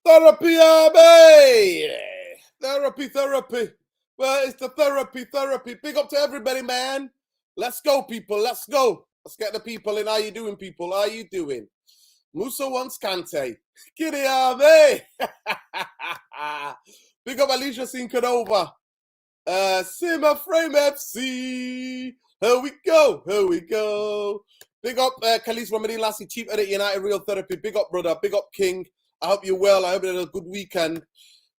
Therapy, baby. Therapy. Well, it's the therapy. Big up to everybody, man. Let's go, people. Let's go. Let's get the people in. How you doing, people? How you doing? Musa wants Kante. Giddy, baby. Big up Alicia Sincadova. Simmer Frame FC. Here we go. Big up Khalees Ramadine Lassie, Chief Edit United Real Therapy. Big up, brother. Big up, King. I hope you're well. I hope you had a good weekend.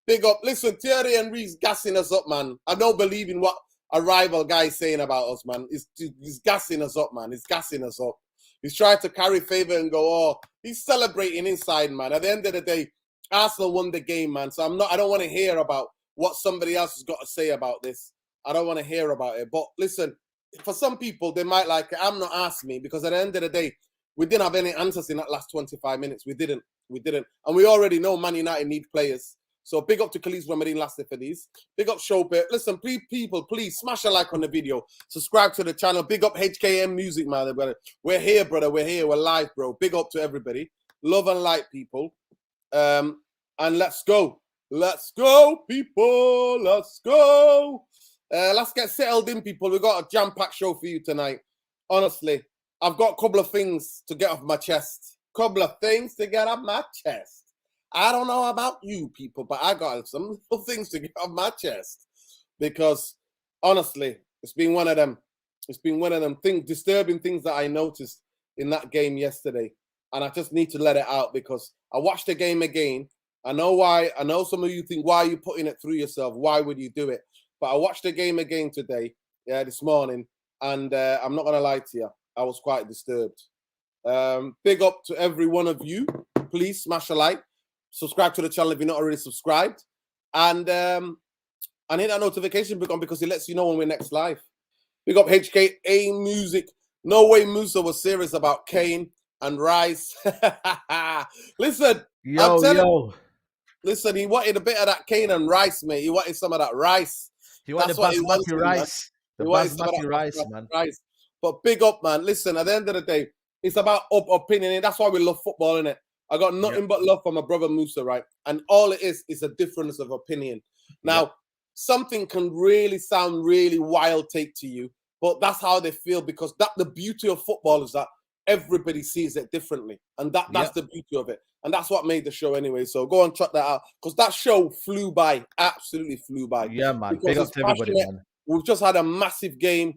Big up. Listen, Thierry Henry's gassing us up, man. I don't believe in what a rival guy is saying about us, man. He's gassing us up, man. He's gassing us up. He's trying to carry favor and go, oh, he's celebrating inside, man. At the end of the day, Arsenal won the game, man. So I don't want to hear about what somebody else has got to say about this. I don't want to hear about it. But listen, for some people, they might like it. I'm not asking me, because at the end of the day, we didn't have any answers in that last 25 minutes. We didn't. And we already know Man United need players. So big up to Khalees Ramadine Lassie for these. Big up Showpit. Listen, please smash a like on the video. Subscribe to the channel. Big up HKM Music, man. We're here, brother. We're here. We're live, bro. Big up to everybody. Love and light, people. And let's go. Let's go, people. Let's go. Let's get settled in, people. We've got a jam-packed show for you tonight. Honestly, I've got a couple of things to get off my chest. I don't know about you, people, but I got some things to get off my chest. Because, honestly, it's been one of them disturbing things that I noticed in that game yesterday. And I just need to let it out, because I watched the game again. I know why. I know some of you think, why are you putting it through yourself? Why would you do it? But I watched the game again today, this morning, and I'm not going to lie to you. I was quite disturbed. Big up to every one of you. Please smash a like. Subscribe to the channel if you're not already subscribed. And hit that notification button, because it lets you know when we're next live. Big up HKA Music. No way Musa was serious about Kane and Rice. Listen, listen, he wanted a bit of that Kane and Rice, mate. He wanted some of that rice. He wanted the basmati rice. The basmati rice, man. Rice. But big up, man. Listen, at the end of the day, it's about opinion, and that's why we love football, innit? I got nothing but love for my brother Musa, right? And all it is a difference of opinion. Now, something can really sound really wild take to you, but that's how they feel, because the beauty of football is that everybody sees it differently. And that's the beauty of it. And that's what made the show anyway. So go and check that out, because that show flew by, absolutely flew by. Yeah, man. Big up to everybody, man. We've just had a massive game.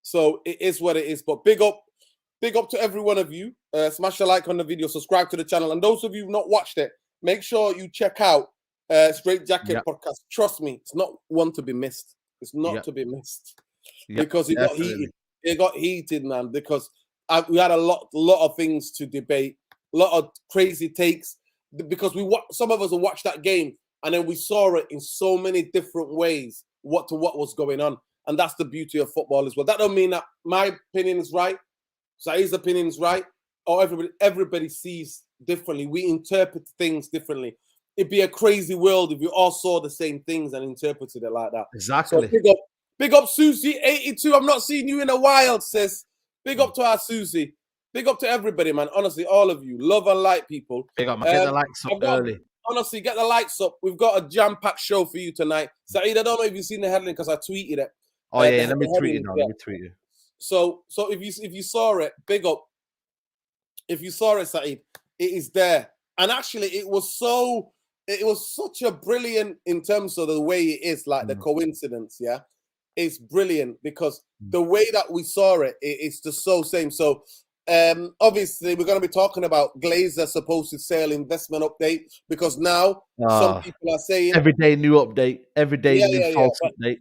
So it is what it is. But big up to every one of you. Smash a like on the video, subscribe to the channel. And those of you who've not watched it, make sure you check out Straight Jacket Podcast. Trust me, it's not one to be missed. It's not to be missed. Because it got heated. It got heated, man, because we had a lot of things to debate, a lot of crazy takes, because some of us have watched that game and then we saw it in so many different ways, what was going on. And that's the beauty of football as well. That don't mean that my opinion is right, Saeed's opinion is right, or everybody sees differently. We interpret things differently. It'd be a crazy world if we all saw the same things and interpreted it like that. Exactly. So big up Susie 82. I've not seen you in a while, sis. Big up to our Susie. Big up to everybody, man. Honestly, all of you. Love and light, people. Big up, man. Get the likes up early. Honestly, get the likes up. We've got a jam-packed show for you tonight. Saeed, I don't know if you've seen the headline, because I tweeted it. Oh, yeah. Let me tweet it now. Let me tweet it. So if you saw it, big up. If you saw it, Saeed, it is there. And actually, it was such a brilliant, in terms of the way it is, like the coincidence, yeah? It's brilliant, because the way that we saw it, it's just so same. So obviously, we're going to be talking about Glazer supposed sale investment update, because now some people are saying every day new update, every day new false update.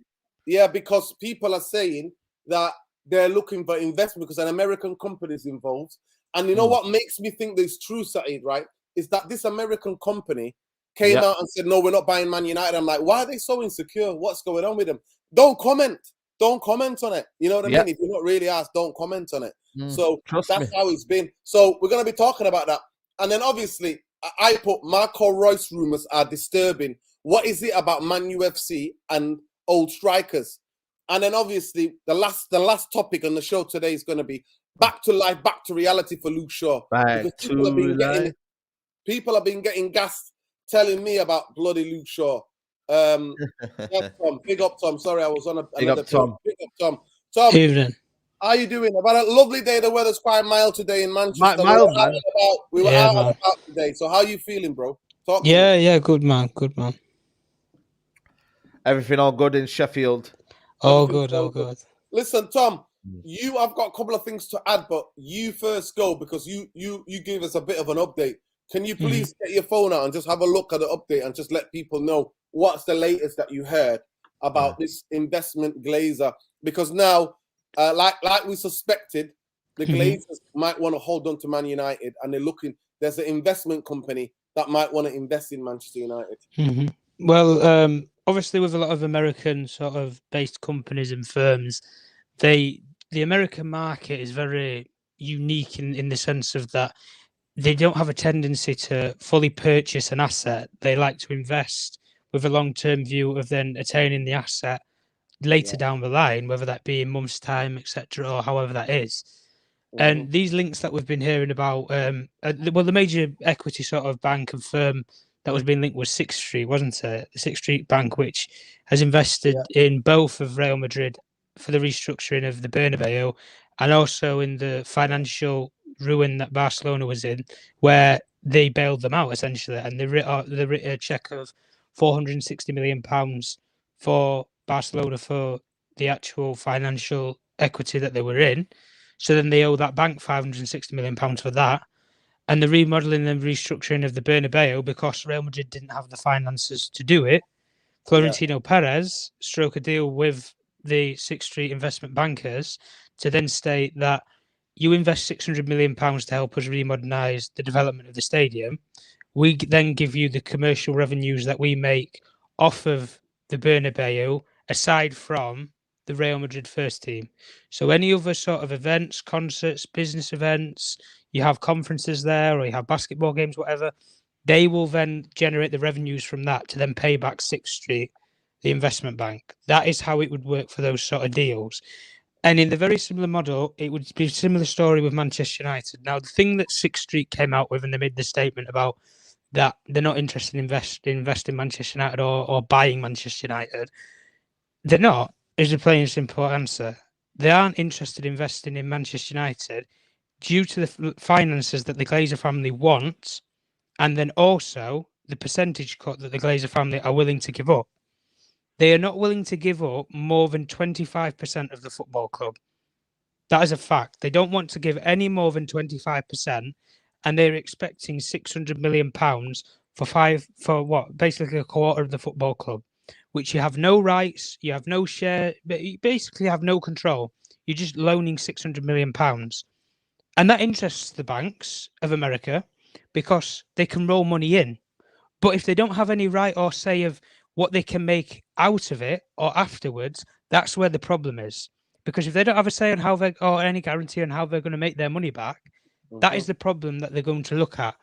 Yeah, because people are saying that they're looking for investment because an American company is involved. And you know what makes me think this true, Saeed, right? Is that this American company came out and said, no, we're not buying Man United. I'm like, why are they so insecure? What's going on with them? Don't comment on it. You know what I mean? If you're not really asked, don't comment on it. So that's how it's been. So we're going to be talking about that. And then obviously, I put marcoreus rumors are disturbing. What is it about Man UFC and old strikers? And then obviously, the last topic on the show today is going to be back to life, back to reality for Luke Shaw. Back to life. People have been getting gassed telling me about bloody Luke Shaw. That's Tom. Big up, Tom. Sorry, I was on another Tom. Big up, Tom. Tom, Evening. how you doing? I've had a lovely day. The weather's quite mild today in Manchester. Mild, man. We were out and about today. So how you feeling, bro? Talk to me. Yeah, good man. Everything all good in Sheffield? All good. Listen, Tom, I've got a couple of things to add, but you first go because you gave us a bit of an update. Can you please get your phone out and just have a look at the update and just let people know what's the latest that you heard about this investment Glazer? Because now, like we suspected, the Glazers might want to hold on to Man United, and there's an investment company that might want to invest in Manchester United. Well, obviously with a lot of American sort of based companies and firms, the American market is very unique in the sense of that they don't have a tendency to fully purchase an asset. They like to invest with a long-term view of then attaining the asset later down the line, whether that be in months' time, etc., or however that is. And these links that we've been hearing about, the major equity sort of bank and firm that was being linked was Sixth Street, wasn't it? The Sixth Street Bank, which has invested in both of Real Madrid for the restructuring of the Bernabeu and also in the financial ruin that Barcelona was in, where they bailed them out essentially, and they writ a check of £460 million for Barcelona for the actual financial equity that they were in. So then they owe that bank £560 million for that. And the remodelling and restructuring of the Bernabeu, because Real Madrid didn't have the finances to do it, Florentino Perez struck a deal with the Sixth Street investment bankers to then state that you invest £600 million to help us remodernise the development of the stadium. We then give you the commercial revenues that we make off of the Bernabeu, aside from the Real Madrid first team. So any other sort of events, concerts, business events, you have conferences there, or you have basketball games, whatever, they will then generate the revenues from that to then pay back Sixth Street, the investment bank. That is how it would work for those sort of deals. And in the very similar model, it would be a similar story with Manchester United. Now, the thing that Sixth Street came out with, and they made the statement about that they're not interested in investing in Manchester United or buying Manchester United, they're not, is a plain and simple answer. They aren't interested in investing in Manchester United due to the finances that the Glazer family want, and then also the percentage cut that the Glazer family are willing to give up. They are not willing to give up more than 25% of the football club. That is a fact. They don't want to give any more than 25%, and they're expecting £600 million for what? Basically a quarter of the football club, which you have no rights, you have no share, but you basically have no control. You're just loaning £600 million. And that interests the banks of America because they can roll money in. But if they don't have any right or say of what they can make out of it or afterwards, that's where the problem is. Because if they don't have a say on how they, or any guarantee on how they're going to make their money back, that is the problem that they're going to look at.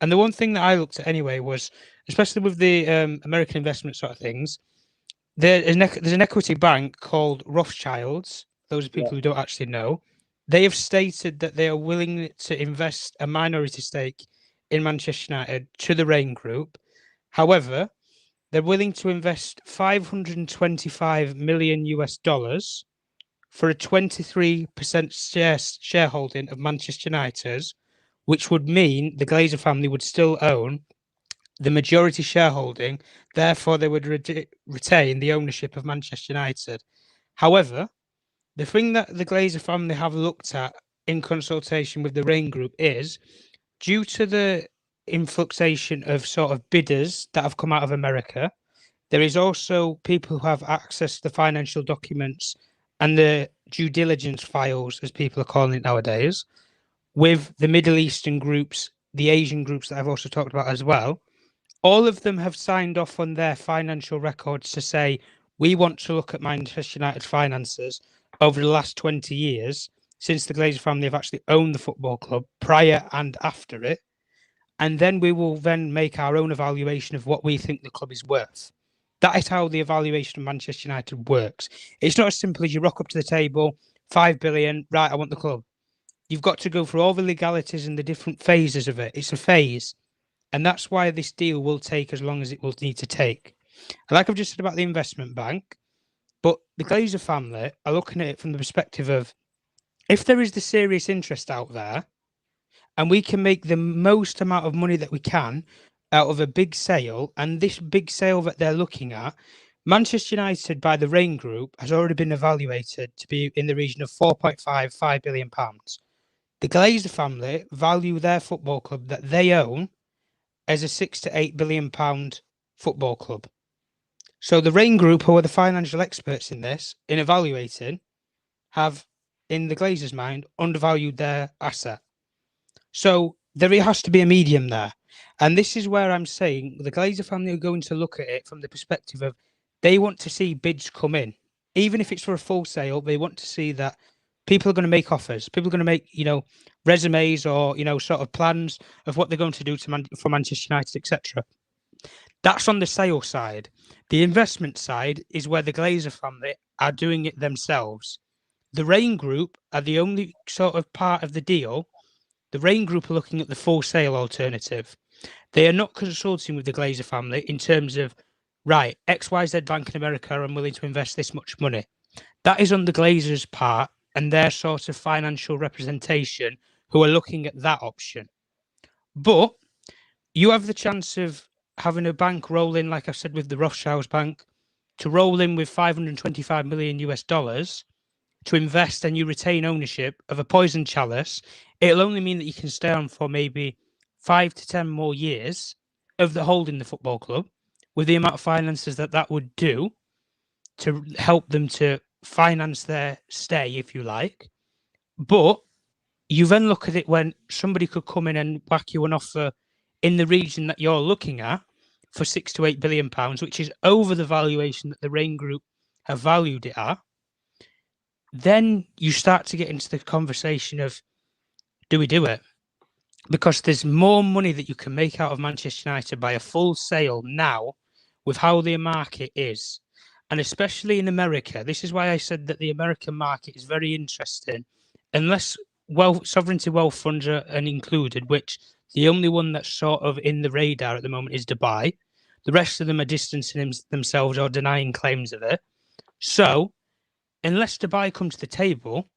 And the one thing that I looked at anyway was, especially with the American investment sort of things, there's an equity bank called Rothschilds. Those are people who don't actually know. They have stated that they are willing to invest a minority stake in Manchester United to the Rain Group. However, they're willing to invest $525 million for a 23% shareholding of Manchester United, which would mean the Glazer family would still own the majority shareholding. Therefore, they would retain the ownership of Manchester United. However, the thing that the Glazer family have looked at in consultation with the Rain Group is, due to the influxation of sort of bidders that have come out of America, there is also people who have access to the financial documents and the due diligence files, as people are calling it nowadays, with the Middle Eastern groups, the Asian groups that I've also talked about as well. All of them have signed off on their financial records to say, we want to look at Manchester United finances over the last 20 years, since the Glazer family have actually owned the football club prior and after it. And then we will then make our own evaluation of what we think the club is worth. That is how the evaluation of Manchester United works. It's not as simple as you rock up to the table, 5 billion, right, I want the club. You've got to go through all the legalities and the different phases of it. It's a phase. And that's why this deal will take as long as it will need to take. And like I've just said about the investment bank, but the Glazer family are looking at it from the perspective of, if there is the serious interest out there and we can make the most amount of money that we can out of a big sale, and this big sale that they're looking at, Manchester United by the Rain Group has already been evaluated to be in the region of £4.5 billion. The Glazer family value their football club that they own as a £6 to £8 billion football club. So the Rain Group, who are the financial experts in this, in evaluating, have, in the Glazers' mind, undervalued their asset. So there has to be a medium there. And this is where I'm saying the Glazer family are going to look at it from the perspective of, they want to see bids come in. Even if it's for a full sale, they want to see that people are going to make offers. People are going to make, resumes or, sort of plans of what they're going to do for Manchester United, etc. That's on the sale side. The investment side is where the Glazer family are doing it themselves. The Rain Group are the only sort of part of the deal. The Rain Group are looking at the full sale alternative. They are not consulting with the Glazer family in terms of, right, XYZ Bank in America are willing to invest this much money. That is on the Glazers' part and their sort of financial representation who are looking at that option. But you have the chance of having a bank roll in, like I've said with the Rothschilds Bank, to roll in with $525 million to invest, and you retain ownership of a poison chalice. It'll only mean that you can stay on for maybe 5 to 10 more years of the holding the football club, with the amount of finances that would do to help them to finance their stay, if you like. But you then look at it when somebody could come in and whack you an offer in the region that you're looking at for £6 to £8 billion, which is over the valuation that the Rain Group have valued it at. Then you start to get into the conversation of, do we do it? Because there's more money that you can make out of Manchester United by a full sale now with how the market is. And especially in America, this is why I said that the American market is very interesting. Unless sovereignty wealth funds are included, which the only one that's sort of in the radar at the moment is Dubai. The rest of them are distancing themselves or denying claims of it. So unless Dubai come to the table,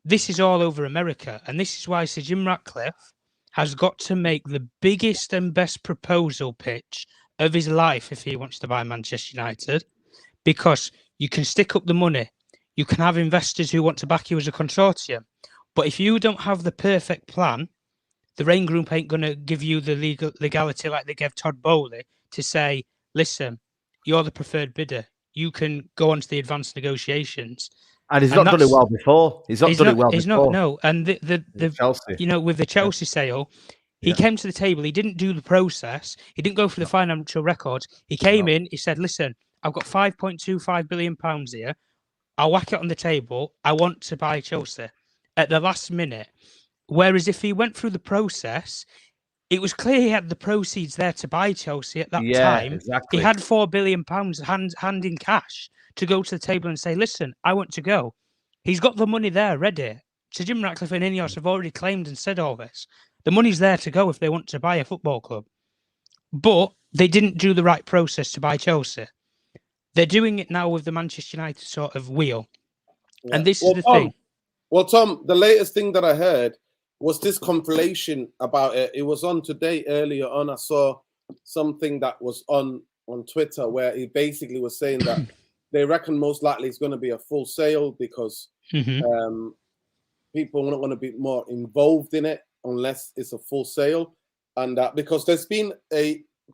this is all over America. And this is why Sir Jim Ratcliffe has got to make the biggest and best proposal pitch of his life if he wants to buy Manchester United, because you can stick up the money. You can have investors who want to back you as a consortium. But if you don't have the perfect plan, the Rain Group ain't going to give you the legality like they gave Todd Bowley to say, listen, you're the preferred bidder. You can go on to the advanced negotiations. And he's not done it well before. He's not done it well before. No. And the Chelsea, with the Chelsea sale, he came to the table. He didn't do the process. He didn't go for the financial records. He came in. He said, listen, I've got £5.25 billion here. I'll whack it on the table. I want to buy Chelsea at the last minute. Whereas if he went through the process, it was clear he had the proceeds there to buy Chelsea at that time. Exactly. He had £4 billion hand in cash to go to the table and say, listen, I want to go. He's got the money there ready. Sir Jim Ratcliffe and Ineos have already claimed and said all this. The money's there to go if they want to buy a football club. But they didn't do the right process to buy Chelsea. They're doing it now with the Manchester United sort of wheel. Yeah. And this is the thing. Well, Tom, the latest thing that I heard was this compilation about it. It was on today earlier on. I saw something that was on Twitter where he basically was saying that they reckon most likely it's going to be a full sale because people are not going to be more involved in it unless it's a full sale, and because there's been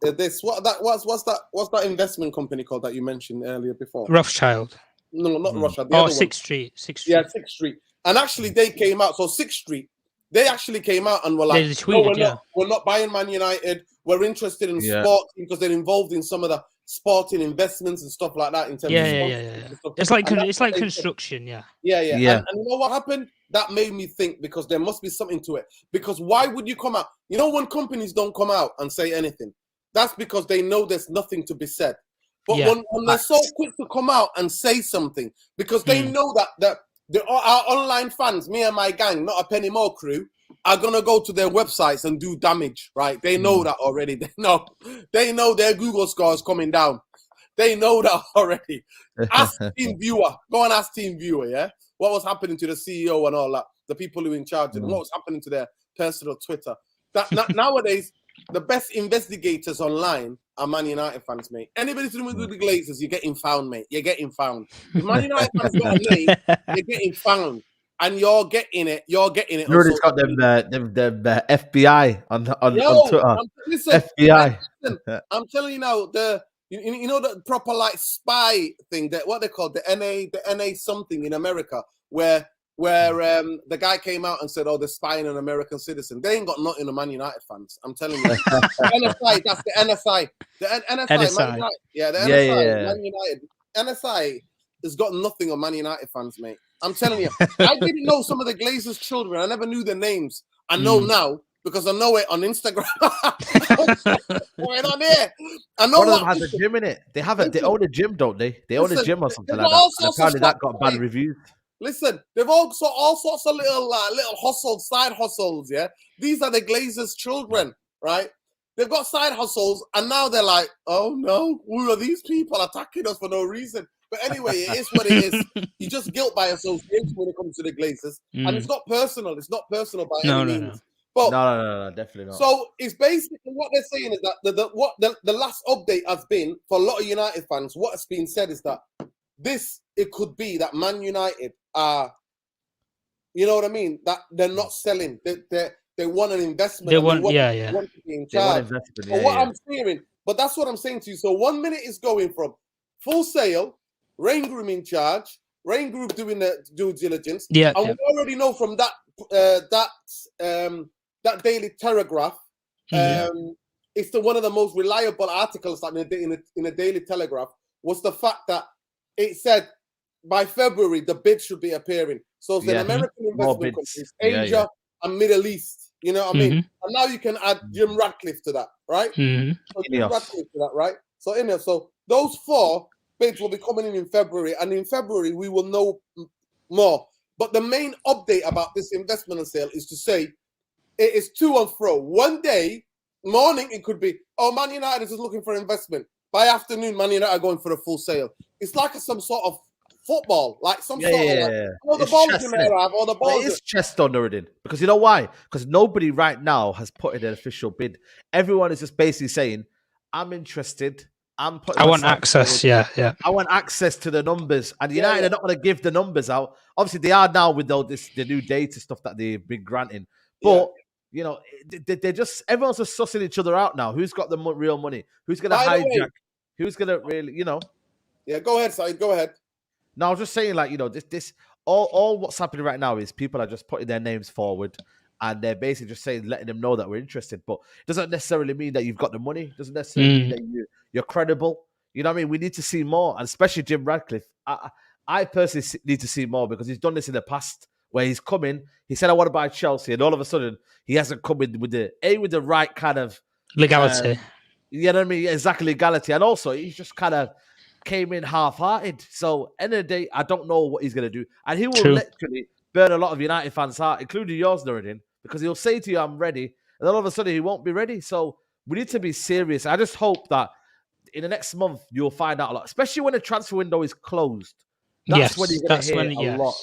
what's that investment company called that you mentioned earlier before? Rothschild. No, not Rothschild. Oh, Sixth Street. Yeah, Sixth Street. And actually, they came out. So Sixth Street, they actually came out and were like, tweeted, we're not buying Man United. We're interested in sport because they're involved in some of the sporting investments and stuff like that. In terms of It's like construction, yeah. And you know what happened? That made me think, because there must be something to it. Because why would you come out? You know, when companies don't come out and say anything, that's because they know there's nothing to be said. But when they're so quick to come out and say something, because they know that our online fans, me and my gang, not a penny more crew, are gonna go to their websites and do damage, right? They know that already. They know their Google score is coming down. They know that already. Ask Team Viewer. Go and ask Team Viewer, yeah? What was happening to the CEO and all that, the people who are in charge, and what was happening to their personal Twitter. Nowadays, the best investigators online are Man United fans, mate. Anybody to do with the Glazers, you're getting found, mate. You're getting found. If Man United fans got a name, you're getting found. And you're getting it. You're getting it. You've got them FBI on Twitter. Listen, FBI. I'm telling you now, you know the proper like spy thing, that what they call the NA something in America, where the guy came out and said, "Oh, they're spying on American citizen." They ain't got nothing on Man United fans. I'm telling you. NSI, that's the NSI. The NSI, NSI. Man United. Yeah, the NSI, Man United. NSI has got nothing on Man United fans, mate. I'm telling you. I didn't know some of the Glazers' children. I never knew their names. I know now because I know it on Instagram. Going on there. I know one of them has a gym in it. They own a gym, don't they? They own a gym or something like that. And apparently that got bad reviews. Listen, they've also all sorts of little hustles, side hustles, yeah? These are the Glazers' children, right? They've got side hustles, and now they're like, oh no, who are these people attacking us for no reason? But anyway, it is what it is. You just guilt by association when it comes to the Glazers. And it's not personal. It's not personal by any means. No. But, no, definitely not. So it's basically what they're saying is that the last update has been, for a lot of United fans, what has been said is that it could be that Man United are, you know what I mean? That they're not selling. They want an investment. They want to be in charge. But that's what I'm saying to you. So 1 minute is going from full sale, Rain Group in charge, Rain Group doing the due diligence. Yeah. And we already know from that Daily Telegraph, it's one of the most reliable articles in the Daily Telegraph, was the fact that it said by February the bid should be appearing. So it's an American investment countries, Asia and Middle East. You know what I mean? And now you can add Jim Ratcliffe to that, right? So Jim Ratcliffe to that, right? So those 4 bids will be coming in February, and in February we will know more. But the main update about this investment and sale is to say it is to and fro. One day, morning, it could be, oh, Man United is looking for investment. By afternoon, Man United are going for the full sale. It's like some sort of football, like some sort of like, all the balls in there, all the balls. It's chess though, Nuruddin. Because you know why? Because nobody right now has put in an official bid. Everyone is just basically saying, I'm interested. I want access, yeah. I want access to the numbers. And United are not going to give the numbers out. Obviously, they are now with all the new data stuff that they've been granting. But, you know, they're just, everyone's just sussing each other out now. Who's got the real money? Who's going to hijack? Who's going to really, you know? Yeah, go ahead, Saeed. Go ahead. No, I was just saying, like, you know, all what's happening right now is people are just putting their names forward. And they're basically just saying, letting them know that we're interested. But it doesn't necessarily mean that you've got the money. It doesn't necessarily mean that you're credible. You know what I mean? We need to see more. And especially Jim Ratcliffe. I personally need to see more because he's done this in the past where he's come in. He said, I want to buy Chelsea. And all of a sudden, he hasn't come in with the right kind of... legality. You know what I mean? Exactly, legality. And also, he's just kind of came in half-hearted. So, end of the day, I don't know what he's going to do. And he will literally burn a lot of United fans' heart, including yours, Nuruddin, because he'll say to you, I'm ready. And all of a sudden, he won't be ready. So, we need to be serious. I just hope that in the next month, you'll find out a lot, especially when the transfer window is closed. That's when you're going to hear a lot.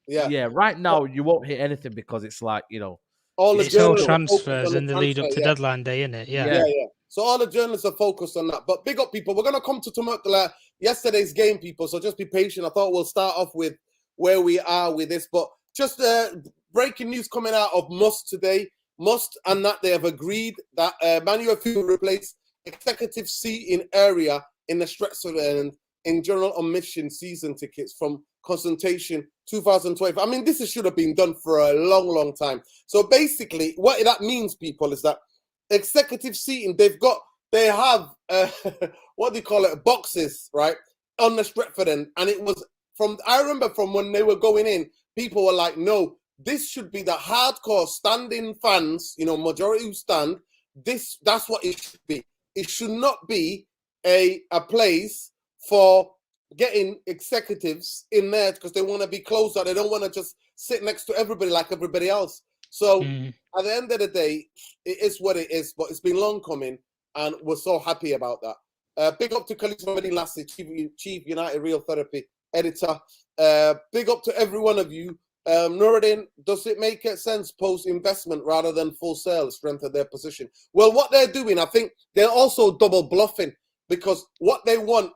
Yeah, right now, you won't hear anything because it's like, you know, all the transfers in the lead up to deadline day, innit? Yeah. So all the journalists are focused on that. But big up, people. We're going to come to yesterday's game, people. So just be patient. I thought we'll start off with where we are with this. But just breaking news coming out of Mufc today. Mufc and that they have agreed that Manuel will replace executive seating area in the Stretford in general admission season tickets from consultation 2012. I mean, this should have been done for a long, long time. So basically, what that means, people, is that executive seating, they have what do you call it, boxes, right, on the Stretford end. And it was I remember from when they were going in, people were like, no, this should be the hardcore standing fans, you know, majority who stand. That's what it should be. It should not be a place for getting executives in there because they want to be closer. They don't want to just sit next to everybody like everybody else. So at the end of the day, it is what it is. But it's been long coming, and we're so happy about that. Big up to Khalid Mohamed Lassie, Chief United Real Therapy Editor. Big up to every one of you. Nuruddin, does it make sense post-investment rather than full sale, strengthen their position? Well, what they're doing, I think they're also double bluffing, because what they want,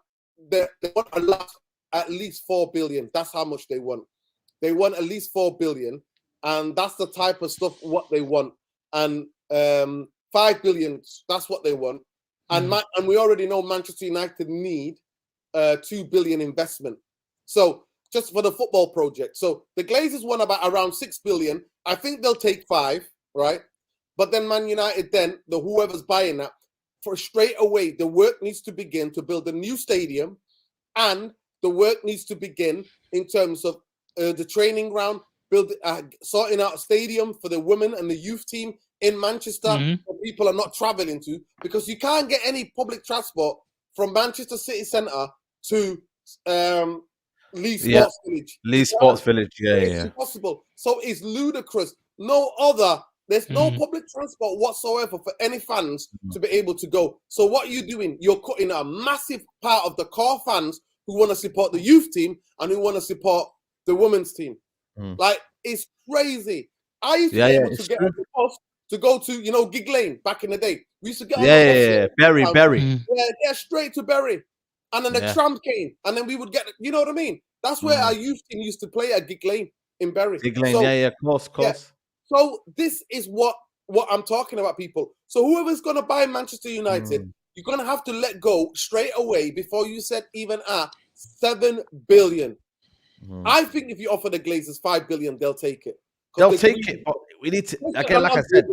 they want at least 4 billion. That's how much they want. They want at least 4 billion, and that's the type of stuff what they want. And 5 billion, that's what they want. And and we already know Manchester United need 2 billion investment. So just for the football project. So the Glazers want about around 6 billion. I think they'll take 5, right? But then Man United, then whoever's buying that, for straight away, the work needs to begin to build a new stadium, and the work needs to begin in terms of the training ground, sorting out a stadium for the women and the youth team in Manchester, where people are not traveling to, because you can't get any public transport from Manchester City Centre to Lee Sports Village. Lee Sports Village, It's impossible. So it's ludicrous. There's no public transport whatsoever for any fans to be able to go. So what are you doing? You're cutting a massive part of the core fans who want to support the youth team and who want to support the women's team. Like, it's crazy. I used to be able to get on the bus to go to, Gig Lane back in the day. We used to get on the bus. Bury. Yeah, straight to Bury. And then the tram came, and then we would get, you know what I mean? That's where our youth team used to play at Gig Lane in Bury. Gig Lane, of course. Yeah. So this is what I'm talking about, people. So whoever's going to buy Manchester United, you're going to have to let go straight away before you said even 7 billion. I think if you offer the Glazers 5 billion, they'll take it. They'll take it, but we need to, again, like I said,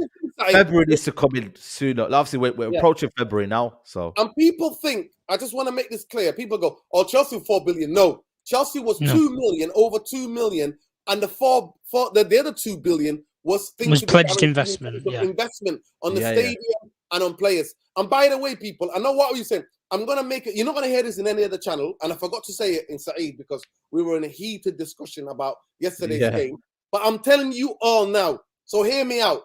February needs to come in sooner. Obviously, we're approaching February now. So, and people think, I just want to make this clear. People go, oh, Chelsea 4 billion. No, Chelsea was 2 million, over 2 million. And the other 2 billion was pledged investment. Investment on the stadium and on players. And by the way, people, I know what you're saying. I'm going to make it, you're not going to hear this in any other channel. And I forgot to say it in Saeed because we were in a heated discussion about yesterday's game. But I'm telling you all now. So hear me out.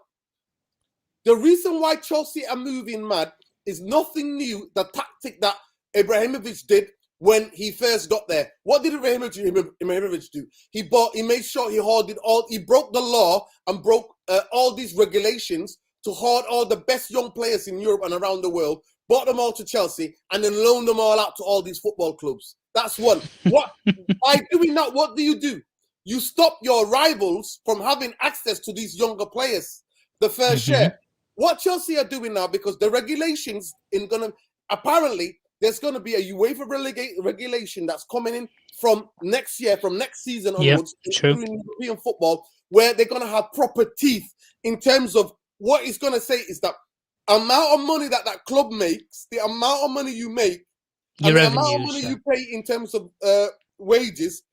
The reason why Chelsea are moving mad is nothing new. The tactic that Ibrahimovic did when he first got there. What did Ibrahimovic do? He made sure he hoarded he broke the law and broke all these regulations to hoard all the best young players in Europe and around the world, brought them all to Chelsea, and then loaned them all out to all these football clubs. That's one. By doing that, what do? You stop your rivals from having access to these younger players, the fair share. What Chelsea are doing now, because the regulations apparently there's going to be a UEFA regulation that's coming in from next year, from next season onwards, including European football, where they're going to have proper teeth in terms of what it's going to say is that amount of money that club makes, the amount of money you make, and the amount of money you pay in terms of wages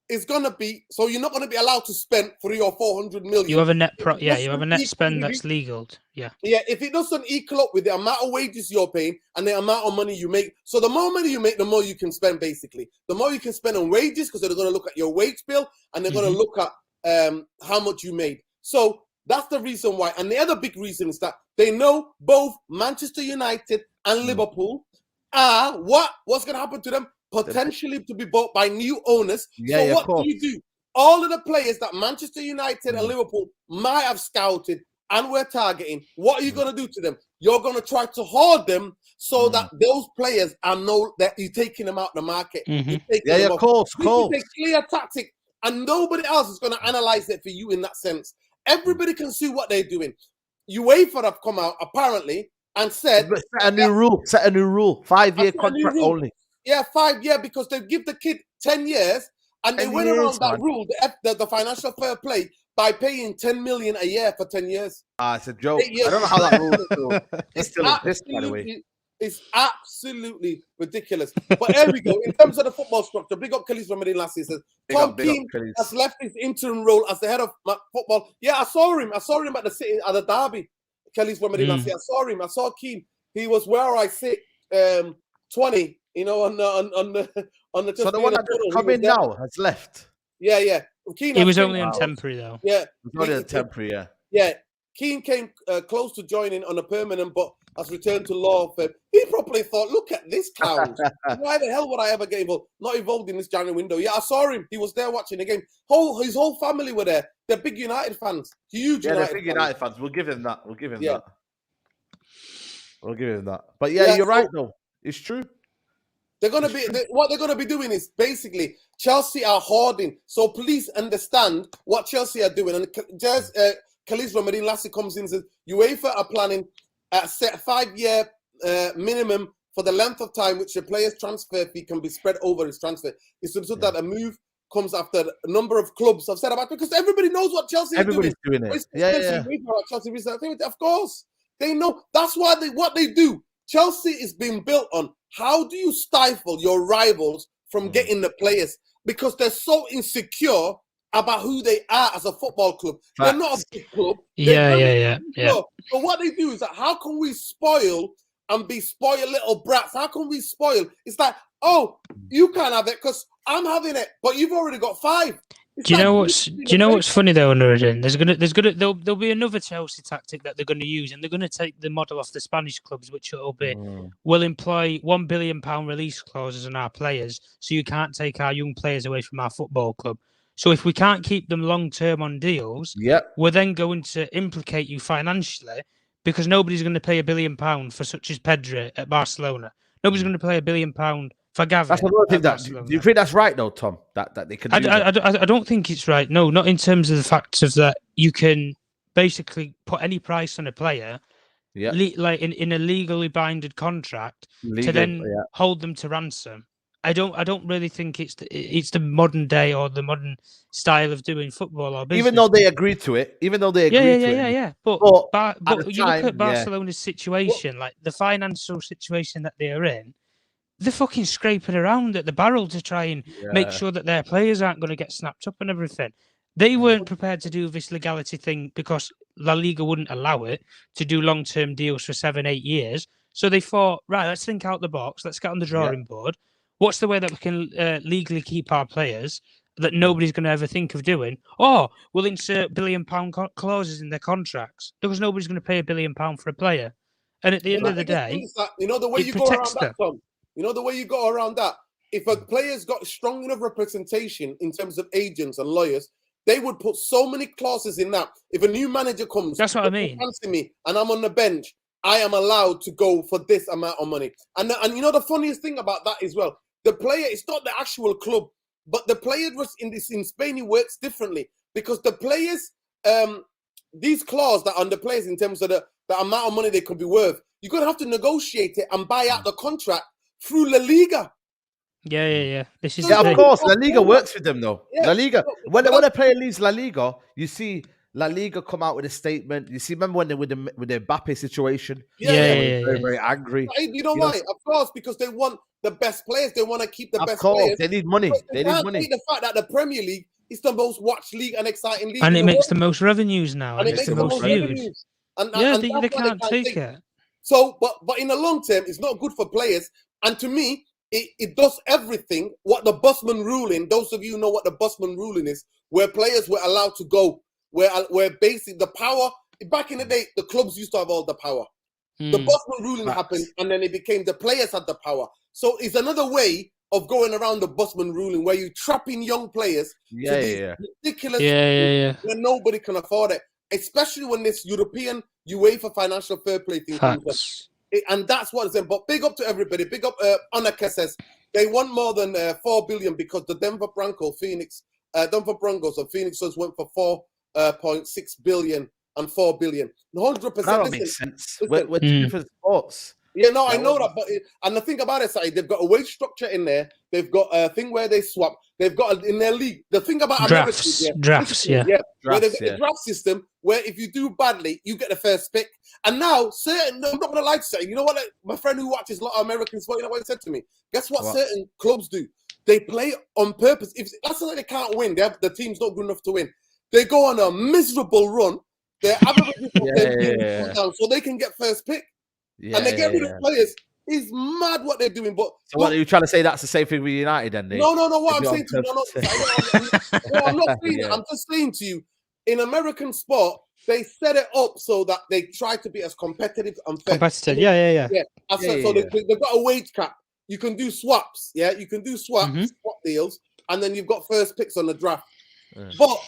is going to be, so you're not going to be allowed to spend 300 or 400 million. You have a net you have a net spend that's legal. Yeah, if it doesn't equal up with the amount of wages you're paying and the amount of money you make. So the more money you make, the more you can spend, basically. The more you can spend on wages, because they're going to look at your wage bill and they're going to look at how much you made. So that's the reason why. And the other big reason is that they know both Manchester United and Liverpool are what's going to happen to them? Potentially to be bought by new owners. So what do? All of the players that Manchester United and Liverpool might have scouted and were targeting, what are you going to do to them? You're going to try to hoard them so that those players that you're taking them out the market. Of course. It's a clear tactic, and nobody else is going to analyze it for you in that sense. Everybody can see what they're doing. UEFA have come out apparently and said, set a new rule. 5-year contract only. Yeah, 5 years, because they give the kid 10 years, and they went around that rule, the financial fair play, by paying 10 million a year for 10 years. It's a joke. I don't know how that rule is. It's still exists, by the way. It's absolutely ridiculous. But there we go. In terms of the football structure, big up Khalid Mohamed Lassie says Tom Keane has left his interim role as the head of football. Yeah, I saw him at the City at the derby. Khalid Mohamed Lassie. I saw him. I saw Keane. He was where I sit, 20. On the. So the one that's come in now has left. Yeah. He was only on temporary though. Yeah, he was only on temporary. Yeah. Yeah, Keane came close to joining on a permanent, but has returned to law firm. He probably thought, look at this clown. Why the hell would I ever get involved? Not involved in this January window. Yeah, I saw him. He was there watching the game. His whole family were there. They're big United fans. Huge Yeah, United they're big fans. United fans. We'll give him that. We'll give him Yeah. that. We'll give him that. But yeah, you're right, though. It's true. They're gonna be what they're gonna be doing is basically Chelsea are hoarding. So please understand what Chelsea are doing. And Glazer Medin Lassie comes in and says UEFA are planning a set 5-year minimum for the length of time which the player's transfer fee can be spread over his transfer. It's understood that a move comes after a number of clubs have said about it, because everybody knows what Chelsea are doing. Everybody's doing it. Chelsea, of course, they know. That's why what they do. Chelsea is being built on how do you stifle your rivals from getting the players, because they're so insecure about who they are as a football club. They're not a big club. Yeah. So what they do is that how can we spoil and be spoiled little brats? How can we spoil? It's like, oh, you can't have it because I'm having it, but you've already got 5. Do you know what's funny though, Nuruddin? There'll be another Chelsea tactic that they're going to use, and they're going to take the model off the Spanish clubs, which will employ £1 billion release clauses on our players, so you can't take our young players away from our football club. So if we can't keep them long term on deals, we're then going to implicate you financially, because nobody's going to pay £1 billion for such as Pedri at Barcelona. Nobody's going to pay £1 billion for Gavi. That's another thing. Do you think that's right, though, Tom? That they can. I don't think it's right. No, not in terms of the fact of that you can basically put any price on a player, like in a legally binded contract, to then hold them to ransom. I don't really think it's the modern day or the modern style of doing football or business. Even though they agreed to it. But you look at Barcelona's situation, like the financial situation that they are in. They're fucking scraping around at the barrel to try and make sure that their players aren't going to get snapped up and everything. They weren't prepared to do this legality thing because La Liga wouldn't allow it to do long-term deals for 7-8 years. So they thought, right, let's think out the box. Let's get on the drawing board. What's the way that we can legally keep our players that nobody's going to ever think of doing? Or we'll insert £1 billion clauses in their contracts because nobody's going to pay £1 billion for a player. And at the end of the day, you know the way you go around that, Tom? You know the way you go around that? If a player's got strong enough representation in terms of agents and lawyers, they would put so many clauses in that. If a new manager comes, that's what I mean. Fancy me, and I'm on the bench, I am allowed to go for this amount of money. And you know the funniest thing about that as well, the player, it's not the actual club, but the player was in Spain, it works differently because the players, these clauses that are on the players in terms of the amount of money they could be worth, you're gonna have to negotiate it and buy out the contract through La Liga. Yeah. This is of course. La Liga works with them though. La Liga. When a player leaves La Liga, you see La Liga come out with a statement. You see, remember when they with the Mbappe situation? Very angry. You know why? Of course, because they want the best players. They want to keep the best players. Players. They need money. They need money. The fact that the Premier League is the most watched league and exciting league, and it makes the most revenues now, and it makes the most revenues. And they can't take it. So, but in the long term, it's not good for players. And to me, it does everything what the Busman ruling. Those of you know what the Busman ruling is, where players were allowed to go, where basically the power. Back in the day, the clubs used to have all the power. The Busman ruling happened, and then it became the players had the power. So it's another way of going around the Busman ruling, where you trapping young players to these ridiculous where nobody can afford it, especially when this European UEFA financial fair play thing comes up. And that's what it's in. But big up to everybody. Big up Anaka says they want more than 4 billion because the Denver Broncos and Phoenix went for 4.6 billion and 4 billion. 100%. That makes sense. We're two different sports. Yeah, no, I know that. But and the thing about it, Sai, they've got a wage structure in there. They've got a thing where they swap. They've got in their league. The thing about drafts, America, where they've got a draft system where if you do badly, you get the first pick. And now, I'm not gonna lie to you. You know what? My friend who watches a lot of American sport, you know what he said to me? Guess what? Certain clubs do. They play on purpose. If that's like they can't win, the team's not good enough to win. They go on a miserable run. They're average down so they can get first pick. And they get rid of players. It's mad what they're doing. But so what are you trying to say? That's the same thing with United, then? No. What I'm saying to you, I'm not saying that. I'm just saying to you, in American sport, they set it up so that they try to be as competitive and fair. Competitive, yeah. So they've got a wage cap. You can do swaps, you can do swap deals, and then you've got first picks on the draft. But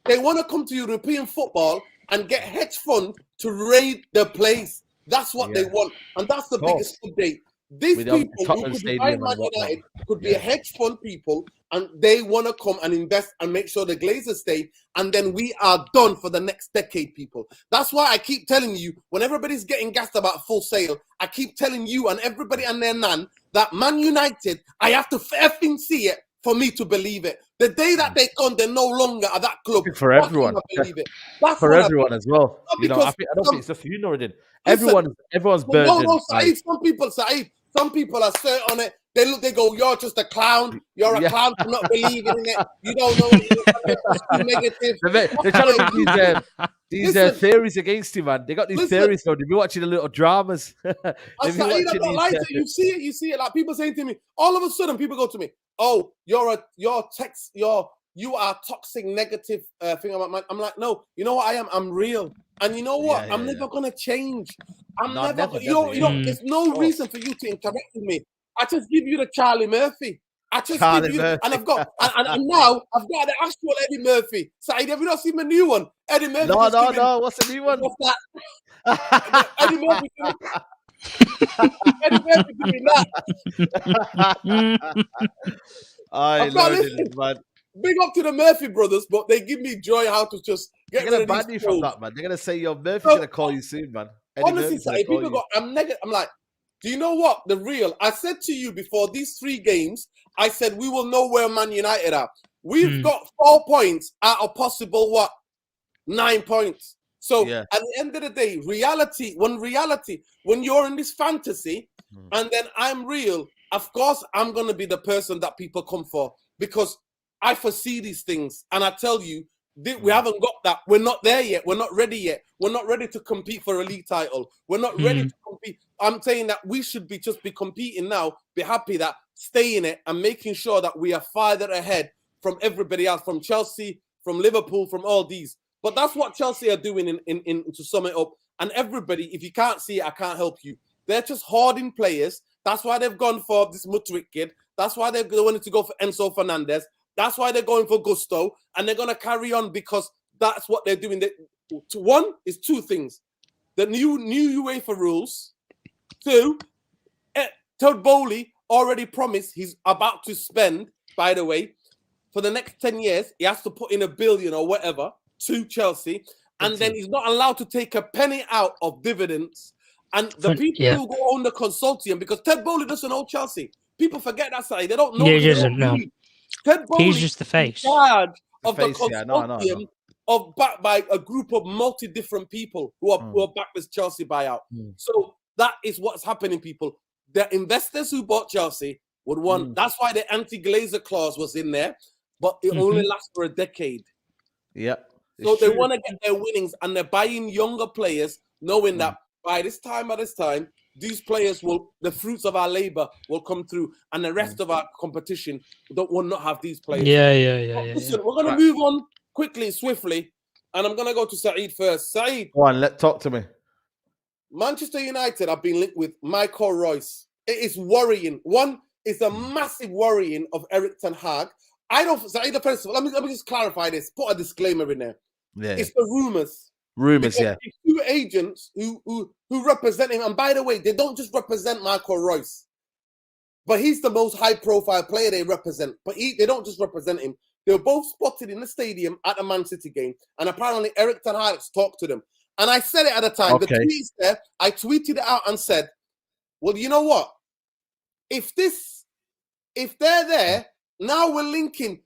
they want to come to European football and get hedge fund to raid the place. That's what they want, and that's the biggest update. These people who could be buying Man United could be a hedge fund people, and they want to come and invest and make sure the Glazers stay, and then we are done for the next decade, people. That's why I keep telling you, when everybody's getting gassed about Full Sail, I keep telling you and everybody and their nan that Man United, I have to effing see it for me to believe it. The day that they're gone, they're no longer at that club. For everyone. That's for everyone as well. You know, I don't think it's just for you, Nuruddin. Everyone's burdened. No, Saeed, some people are set on it. They go, you're just a clown. You're a clown for not believing in it. You don't know it's negative. They're trying to make these theories against him, man. They got these theories, so they've been watching the little dramas. I don't like it. You see it. Like people saying to me, all of a sudden, people go to me, oh, you are toxic, negative thing about man. I'm like, no, you know what I am? I'm real. And you know what? I'm never gonna change. Never, there's no reason for you to interact with me. I just give you the Charlie Murphy. And I've got and now I've got the actual Eddie Murphy. Saeed, have you not seen the new one? Eddie Murphy. No. What's the new one? What's that? Eddie Murphy. Eddie Murphy doing that. I love it, man. Big up to the Murphy brothers, but they give me joy how to just get rid of these. They're gonna ban you from that, man. They're gonna say your Murphy's gonna call you soon, man. Honestly, people go, I'm negative. I'm like, do you know what? The real, I said to you before these 3 games, I said we will know where Man United are. We've got 4 points out of possible 9 points. So at the end of the day, when you're in this fantasy and then I'm real, of course I'm gonna be the person that people come for because I foresee these things. And I tell you, we haven't got that. We're not there yet. We're not ready yet. We're not ready to compete for a league title. We're not ready to compete. I'm saying that we should be competing now, be happy that stay in it and making sure that we are farther ahead from everybody else, from Chelsea, from Liverpool, from all these. But that's what Chelsea are doing in to sum it up. And everybody, if you can't see it, I can't help you. They're just hoarding players. That's why they've gone for this Mutwick kid. That's why they wanted to go for Enzo Fernandez. That's why they're going for Gusto, and they're going to carry on because that's what they're doing. One is 2 things. The new UEFA rules. 2, Todd Bowley already promised he's about to spend, by the way, for the next 10 years, he has to put in $1 billion or whatever to Chelsea, and then he's not allowed to take a penny out of dividends. And the people who go on the consortium, because Ted Bowley doesn't own Chelsea. People forget that side. They don't know. Yeah, he doesn't know. He's just the face. In charge of the consortium of backed by a group of different people who are backed with Chelsea buyout. So that is what's happening, people. The investors who bought Chelsea would want. That's why the anti-Glazer clause was in there, but it only lasts for a decade. Yeah. So they want to get their winnings, and they're buying younger players, knowing that by this time, these players the fruits of our labor will come through, and the rest of our competition will not have these players. Listen, we're going to move on quickly, swiftly, and I'm going to go to Saeed first. Saeed. Go on, talk to me. Manchester United have been linked with marcoreus. It is worrying. One is a massive worrying of Erik ten Hag. Saeed, first of all, let me just clarify this. Put a disclaimer in there. Yeah. It's the rumors. Rumors, because 2 agents who represent him, and by the way, they don't just represent marcoreus, but he's the most high-profile player they represent. But they don't just represent him; they were both spotted in the stadium at a Man City game, and apparently Erik ten Hag talked to them. And I said it at the time. Okay. The tweet's there. I tweeted it out and said, "Well, you know what? If they're there now, we're linking."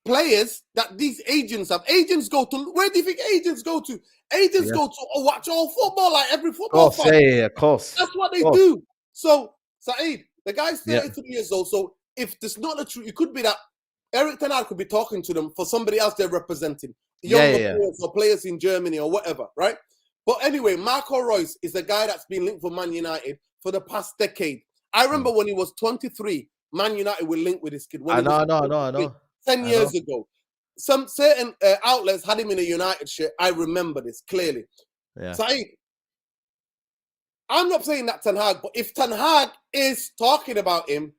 Players that these agents have. Agents go to, where do you think agents go to? Agents go to watch all football, like every football fight. Yeah, of course. That's what they do. So, Saeed, the guy's 32 years old. So, if this not the truth, it could be that Erik ten Hag could be talking to them for somebody else they're representing. Younger players or players in Germany or whatever, right? But anyway, marcoreus is a guy that's been linked for Man United for the past decade. I remember when he was 23, Man United were linked with this kid. I know. 10 years ago. some certain outlets had him in a United shirt. I remember this clearly. Yeah. Saeed, I'm not saying that Ten Hag, but if Ten Hag is talking about him,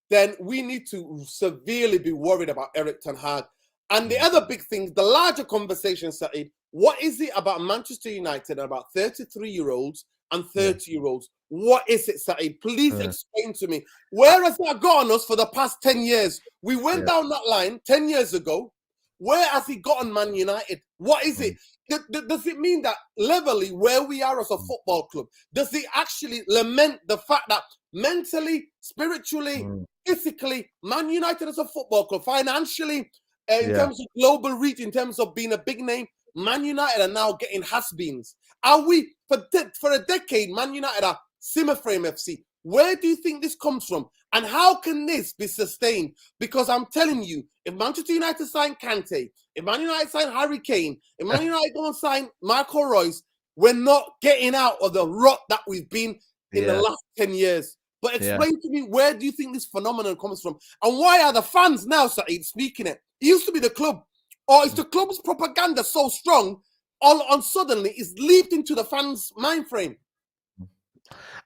then we need to severely be worried about Eric Ten Hag. And the other big thing, the larger conversation, Saeed, what is it about Manchester United and about 33-year-olds and 30-year-olds? What is it, Saeed? Please explain to me. Where has that gotten us for the past 10 years? We went down that line 10 years ago. Where has he gotten Man United? What is it? Does it mean that levelly where we are as a football club, does it actually lament the fact that mentally, spiritually, physically, Man United as a football club, financially, in terms of global reach, in terms of being a big name, Man United are now getting has-beens. Are we, for a decade, Man United are Simmer Frame FC. Where do you think this comes from? And how can this be sustained? Because I'm telling you, if Manchester United sign Kante, if Man United sign Harry Kane, if Man United go and sign marcoreus, we're not getting out of the rut that we've been in the last 10 years. But explain to me, where do you think this phenomenon comes from? And why are the fans now, Saeed, speaking it? It used to be the club. Or is the club's propaganda so strong, all on suddenly it's leaped into the fans' mind frame?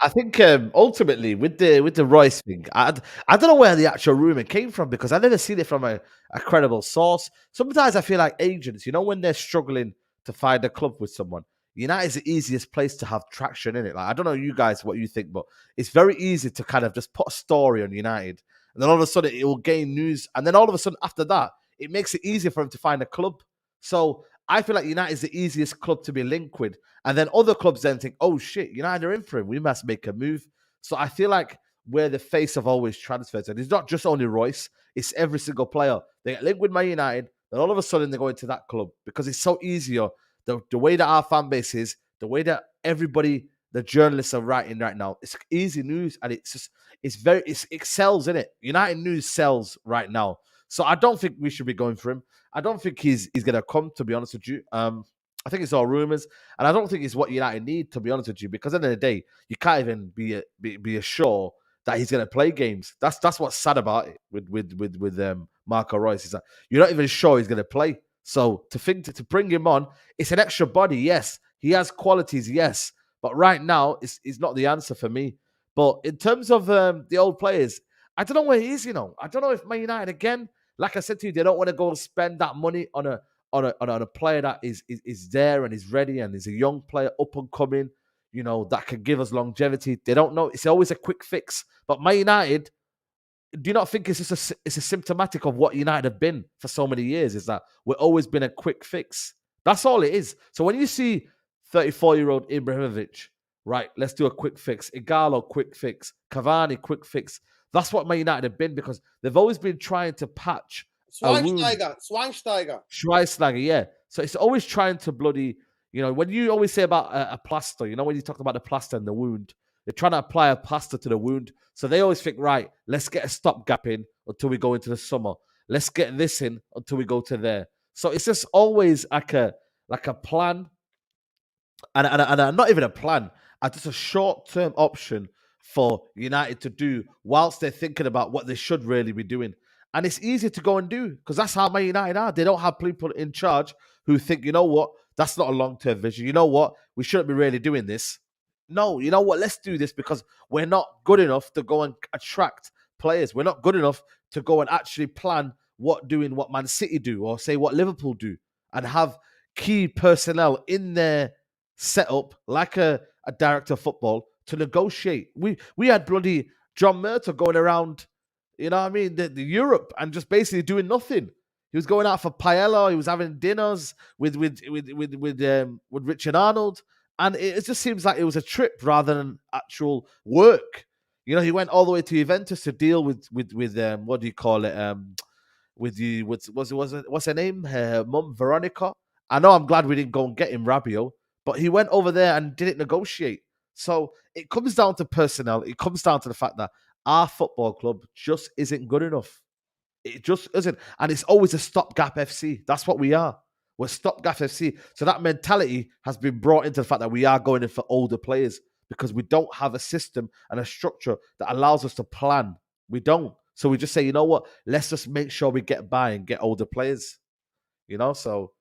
I think ultimately with the Royce thing, I don't know where the actual rumor came from because I never seen it from a credible source. Sometimes I feel like agents, when they're struggling to find a club with someone, United is the easiest place to have traction in it. Like, I don't know you guys what you think, but it's very easy to kind of just put a story on United, and then all of a sudden it will gain news, and then all of a sudden after that, it makes it easier for him to find a club. So I feel like United is the easiest club to be linked with. And then other clubs then think, oh shit, United are in for him. We must make a move. So I feel like we're the face of always transfers. And it's not just only Royce, it's every single player. They get linked with Man United, then all of a sudden they go into that club because it's so easier. The way that our fan base is, the way that everybody, the journalists are writing right now, it's easy news and it sells, in it. United news sells right now. So I don't think we should be going for him. I don't think he's going to come, to be honest with you. I think it's all rumors, and I don't think it's what United need, to be honest with you, because at the end of the day, you can't even be assured that he's going to play games. That's what's sad about it with marcoreus, is that you're not even sure he's going to play. So to bring him on, it's an extra body, yes. He has qualities, yes, but right now it's not the answer for me. But in terms of the old players, I don't know where he is. I don't know if Man United again. Like I said to you, they don't want to go and spend that money on a player that is there and is ready and is a young player, up and coming, that can give us longevity. They don't know. It's always a quick fix. But Man United, do you not think it's just it's a symptomatic of what United have been for so many years? Is that we've always been a quick fix. That's all it is. So when you see 34-year-old Ibrahimovic, right, let's do a quick fix. Igalo, quick fix. Cavani, quick fix. That's what Man United have been, because they've always been trying to patch Schweinsteiger, yeah. So it's always trying to bloody, when you always say about a plaster, when you talk about the plaster and the wound, they're trying to apply a plaster to the wound. So they always think, right, let's get a stopgap in until we go into the summer. Let's get this in until we go to there. So it's just always like a plan, and not even a plan, just a short-term option for United to do whilst they're thinking about what they should really be doing. And it's easy to go and do because that's how Man United are. They don't have people in charge who think, you know what, that's not a long-term vision. You know what, we shouldn't be really doing this. No, you know what, let's do this because we're not good enough to go and attract players. We're not good enough to go and actually plan what Man City do, or say what Liverpool do, and have key personnel in their setup like a director of football to negotiate. We had bloody John Murtough going around, the Europe, and just basically doing nothing. He was going out for paella. He was having dinners with Richard Arnold, and it just seems like it was a trip rather than actual work. He went all the way to Juventus to deal with what do you call it? What's her name? Her mum, Veronica. I know. I'm glad we didn't go and get him, Rabiot, but he went over there and didn't negotiate. So it comes down to personnel. It comes down to the fact that our football club just isn't good enough. It just isn't. And it's always a stopgap FC. That's what we are. We're stopgap FC. So that mentality has been brought into the fact that we are going in for older players because we don't have a system and a structure that allows us to plan. We don't. So we just say, you know what? Let's just make sure we get by and get older players. You know, so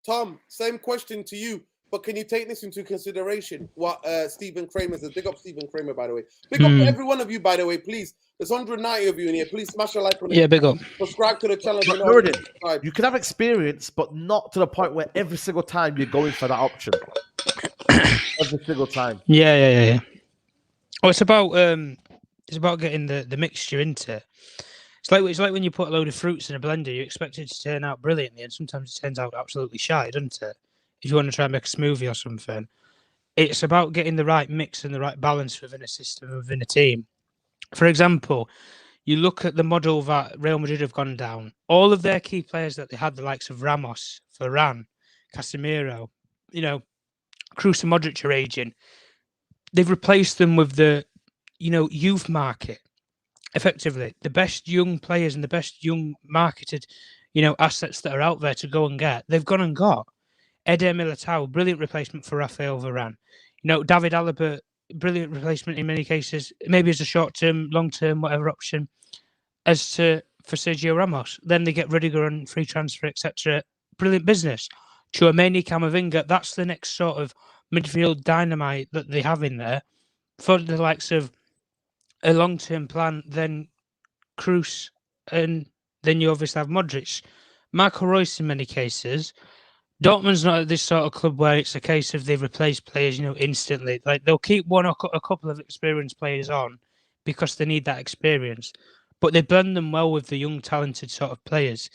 Tom, same question to you. But can you take this into consideration? What Stephen Kramer says. Big up Stephen Kramer, by the way. Big up to every one of you, by the way. Please, there's 190 of you in here. Please smash a like on it. Yeah, big up. Subscribe to the channel. but Nuruddin, you can have experience, but not to the point where every single time you're going for that option. Every single time. Yeah. Well, it's about getting the mixture into it. It's like when you put a load of fruits in a blender, you expect it to turn out brilliantly, and sometimes it turns out absolutely shy, doesn't it? If you want to try and make a smoothie or something, it's about getting the right mix and the right balance within a system, within a team. For example, you look at the model that Real Madrid have gone down. All of their key players that they had, the likes of Ramos, Varane, Casemiro, Kroos and Modric are aging. They've replaced them with the, youth market. Effectively, the best young players and the best young marketed, assets that are out there to go and get, they've gone and got. Eder Militao, brilliant replacement for Rafael Varane. David Alaba, brilliant replacement in many cases, maybe as a short-term, long-term, whatever option, for Sergio Ramos. Then they get Rudiger on free transfer, etc. Brilliant business. Tchouaméni, Camavinga, that's the next sort of midfield dynamite that they have in there. For the likes of a long-term plan, then Kroos, and then you obviously have Modric. marcoreus in many cases. Dortmund's not this sort of club where it's a case of they've replaced players, instantly. Like, they'll keep one or a couple of experienced players on because they need that experience, but they blend them well with the young, talented sort of players.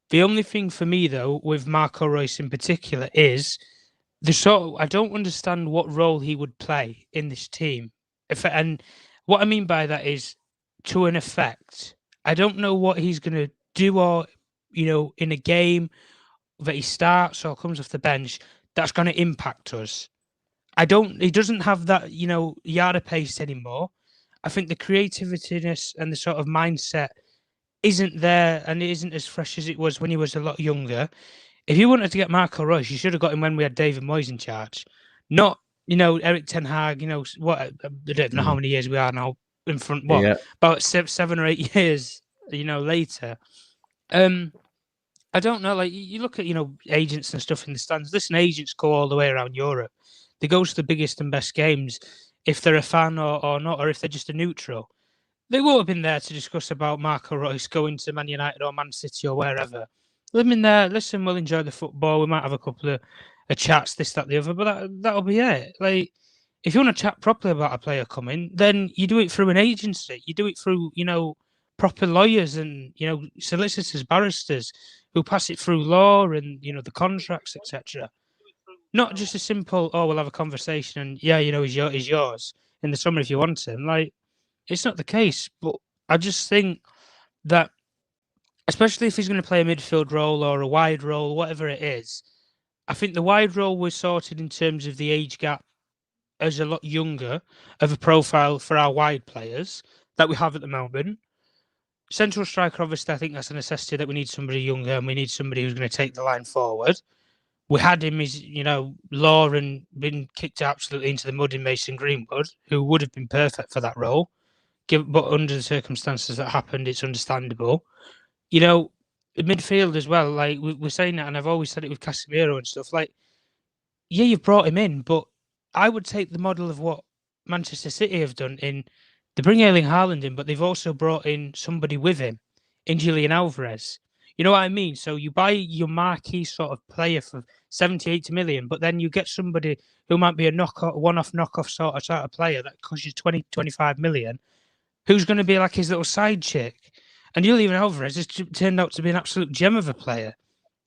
The only thing for me, though, with marcoreus in particular is I don't understand what role he would play in this team. And what I mean by that is, to an effect, I don't know what he's going to do, or, in a game that he starts or comes off the bench, that's going to impact us. He doesn't have that, yard pace anymore. I think the creativeness and the sort of mindset isn't there, and it isn't as fresh as it was when he was a lot younger. If you wanted to get marcoreus, you should have got him when we had David Moyes in charge. Not, Eric Ten Hag, what, I don't know how many years we are now in front, about 7 or 8 years, later. I don't know, like, you look at, agents and stuff in the stands. Listen, agents go all the way around Europe. They go to the biggest and best games, if they're a fan or not, or if they're just a neutral. They won't have been there to discuss about marcoreus going to Man United or Man City or wherever. They've been there, listen, we'll enjoy the football. We might have a couple of chats, this, that, the other, but that'll be it. Like, if you want to chat properly about a player coming, then you do it through an agency. You do it through, proper lawyers and, solicitors, barristers, who pass it through law and, the contracts, etc. Not just a simple, we'll have a conversation and, he's yours in the summer if you want him. Like, it's not the case. But I just think that, especially if he's going to play a midfield role or a wide role, whatever it is, I think the wide role was sorted in terms of the age gap as a lot younger of a profile for our wide players that we have at the moment. Central striker, obviously, I think that's a necessity, that we need somebody younger and we need somebody who's going to take the line forward. We had him as, Law, and been kicked absolutely into the mud in Mason Greenwood, who would have been perfect for that role. But under the circumstances that happened, it's understandable. Midfield as well, like we're saying that, and I've always said it with Casemiro and stuff, like, yeah, you've brought him in, but I would take the model of what Manchester City have done in, they bring Erling Haaland in, but they've also brought in somebody with him in Julian Alvarez. You know what I mean? So you buy your marquee sort of player for 70, 80 million, but then you get somebody who might be a one-off knockoff sort of player that costs you 20, 25 million, who's going to be like his little side chick. And Julian Alvarez has turned out to be an absolute gem of a player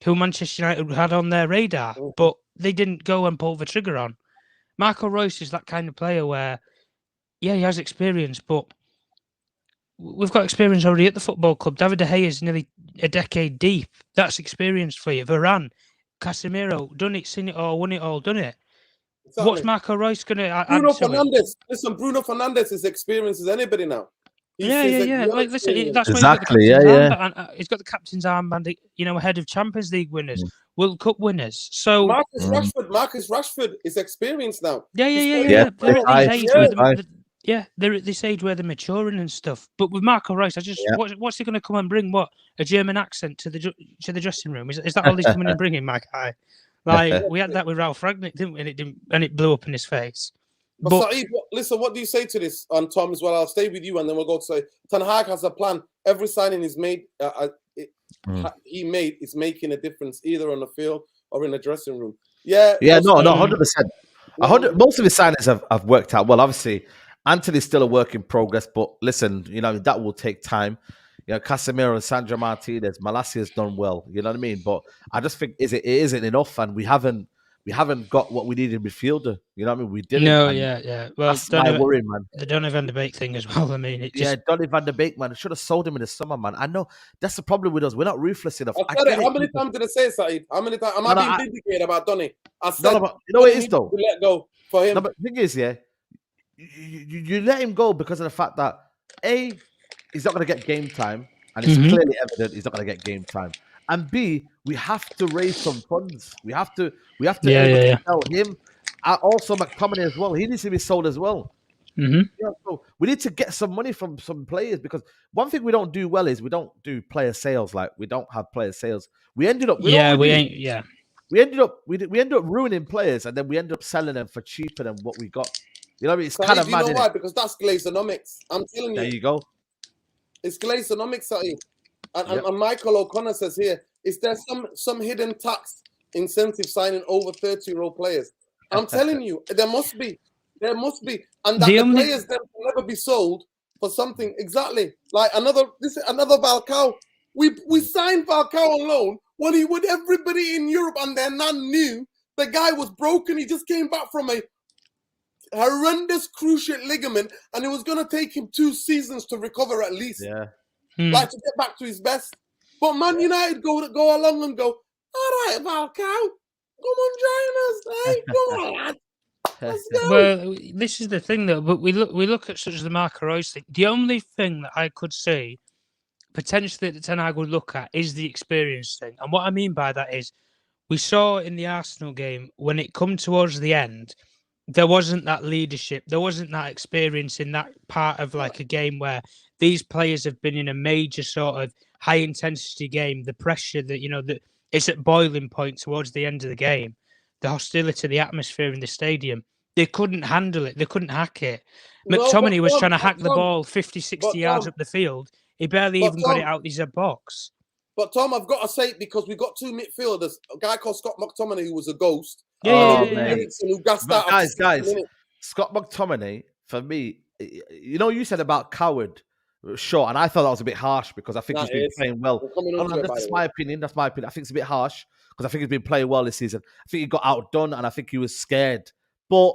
who Manchester United had on their radar, but they didn't go and pull the trigger on. marcoreus is that kind of player where, yeah, he has experience, but we've got experience already at the football club. David De Gea is nearly a decade deep. That's experience for you. Varane, Casemiro, done it, seen it all, won it all, done it. Exactly. What's marcoreus going to add? Bruno Fernandes. Listen, Bruno Fernandes is experienced as anybody now. Yeah. Like, listen, that's exactly. He's got the captain's armband, ahead of Champions League winners, World Cup winners. So Marcus Rashford is experienced now. Yeah. Yeah, they're at this age where they're maturing and stuff. But with marcoreus, what's he going to come and bring? What, a German accent to the dressing room? Is that all he's coming and bringing, my guy? Like we had that with Ralph Ragnick, didn't we? And it blew up in his face. But Saeed, listen, what do you say to this, Tom, as well? I'll stay with you, and then we'll go to say Ten Hag has a plan. Every signing is made, is making a difference either on the field or in the dressing room. Yeah, 100%. Most of his signings have worked out well. Obviously, Anthony's still a work in progress, but listen, that will take time. Casemiro and Sandro Martinez, Malacia has done well. You know what I mean? But I just think it isn't enough, and we haven't got what we need in midfielder. You know what I mean? We didn't. No, yeah. Well, that's my worry, man. The Donny van de Beek thing as well. I mean, Donny van de Beek, man. I should have sold him in the summer, man. I know that's the problem with us. We're not ruthless enough. How many times did I say, Saeed? How many times am I being vindicated about Donny? I said, what it is though. Let go for him. No, but the thing is, you let him go because of the fact that A, he's not going to get game time, and it's clearly evident he's not going to get game time. And B, we have to raise some funds. We have to sell him. Also, McTominay as well. He needs to be sold as well. So we need to get some money from some players, because one thing we don't do well is we don't do player sales. Like, we don't have player sales. We ended up we ended up ruining players, and then we ended up selling them for cheaper than what we got. You know what I mean? It's kind of mad. You know why? Because that's Glazeronomics. I'm telling you. There you go. It's Glazeronomics, Saeed. And Michael O'Connor says here, is there some hidden tax incentive signing over 30-year-old players? I'm telling you, there must be. And that the players then will never be sold for something exactly like another Falcao. We signed Falcao on loan when everybody in Europe and their nan knew the guy was broken. He just came back from a horrendous cruciate ligament, and it was going to take him 2 seasons to recover at least. Yeah. Like, to get back to his best. But Man United go along and go, all right, Falcao, come on, join us. Hey, come on, lad. Let's go. Well, this is the thing, though. But we look at such as the marcoreus thing. The only thing that I could say potentially that Ten Hag would look at is the experience thing. And what I mean by that is, we saw in the Arsenal game, when it come towards the end, there wasn't that leadership. There wasn't that experience in that part of like a game where these players have been in a major sort of high intensity game. The pressure that it's at boiling point towards the end of the game. The hostility, the atmosphere in the stadium. They couldn't handle it. They couldn't hack it. McTominay was trying to hack the ball 50, 60 yards up the field. He barely even got it out his box. But Tom, I've got to say it, because we got 2 midfielders. A guy called Scott McTominay, who was a ghost. Who gassed out. Guys, Scott McTominay, for me, you said about coward, sure, and I thought that was a bit harsh, because I think he's been playing well. That's my opinion. I think it's a bit harsh, because I think he's been playing well this season. I think he got outdone, and I think he was scared. But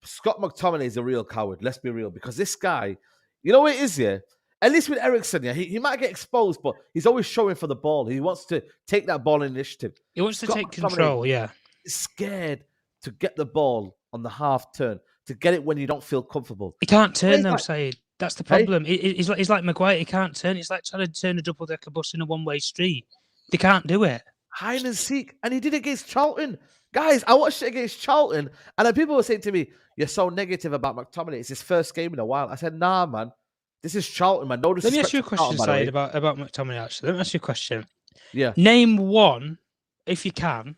Scott McTominay is a real coward. Let's be real, because this guy, you know what it is, at least with Eriksen, he might get exposed, but he's always showing for the ball. He wants to take that ball initiative. He wants to take control, He's scared to get the ball on the half turn, to get it when you don't feel comfortable. He can't turn, though, Saeed. That's the problem. He's like Maguire. He can't turn. It's like trying to turn a double-decker bus in a one-way street. They can't do it. Hide and seek. And he did it against Charlton. Guys, I watched it against Charlton, and then people were saying to me, you're so negative about McTominay. It's his first game in a while. I said, nah, man. This is Charlton, man. No disrespect. Let me ask you a question, Saeed, about McTominay, actually. Let me ask you a question. Yeah. Name one, if you can,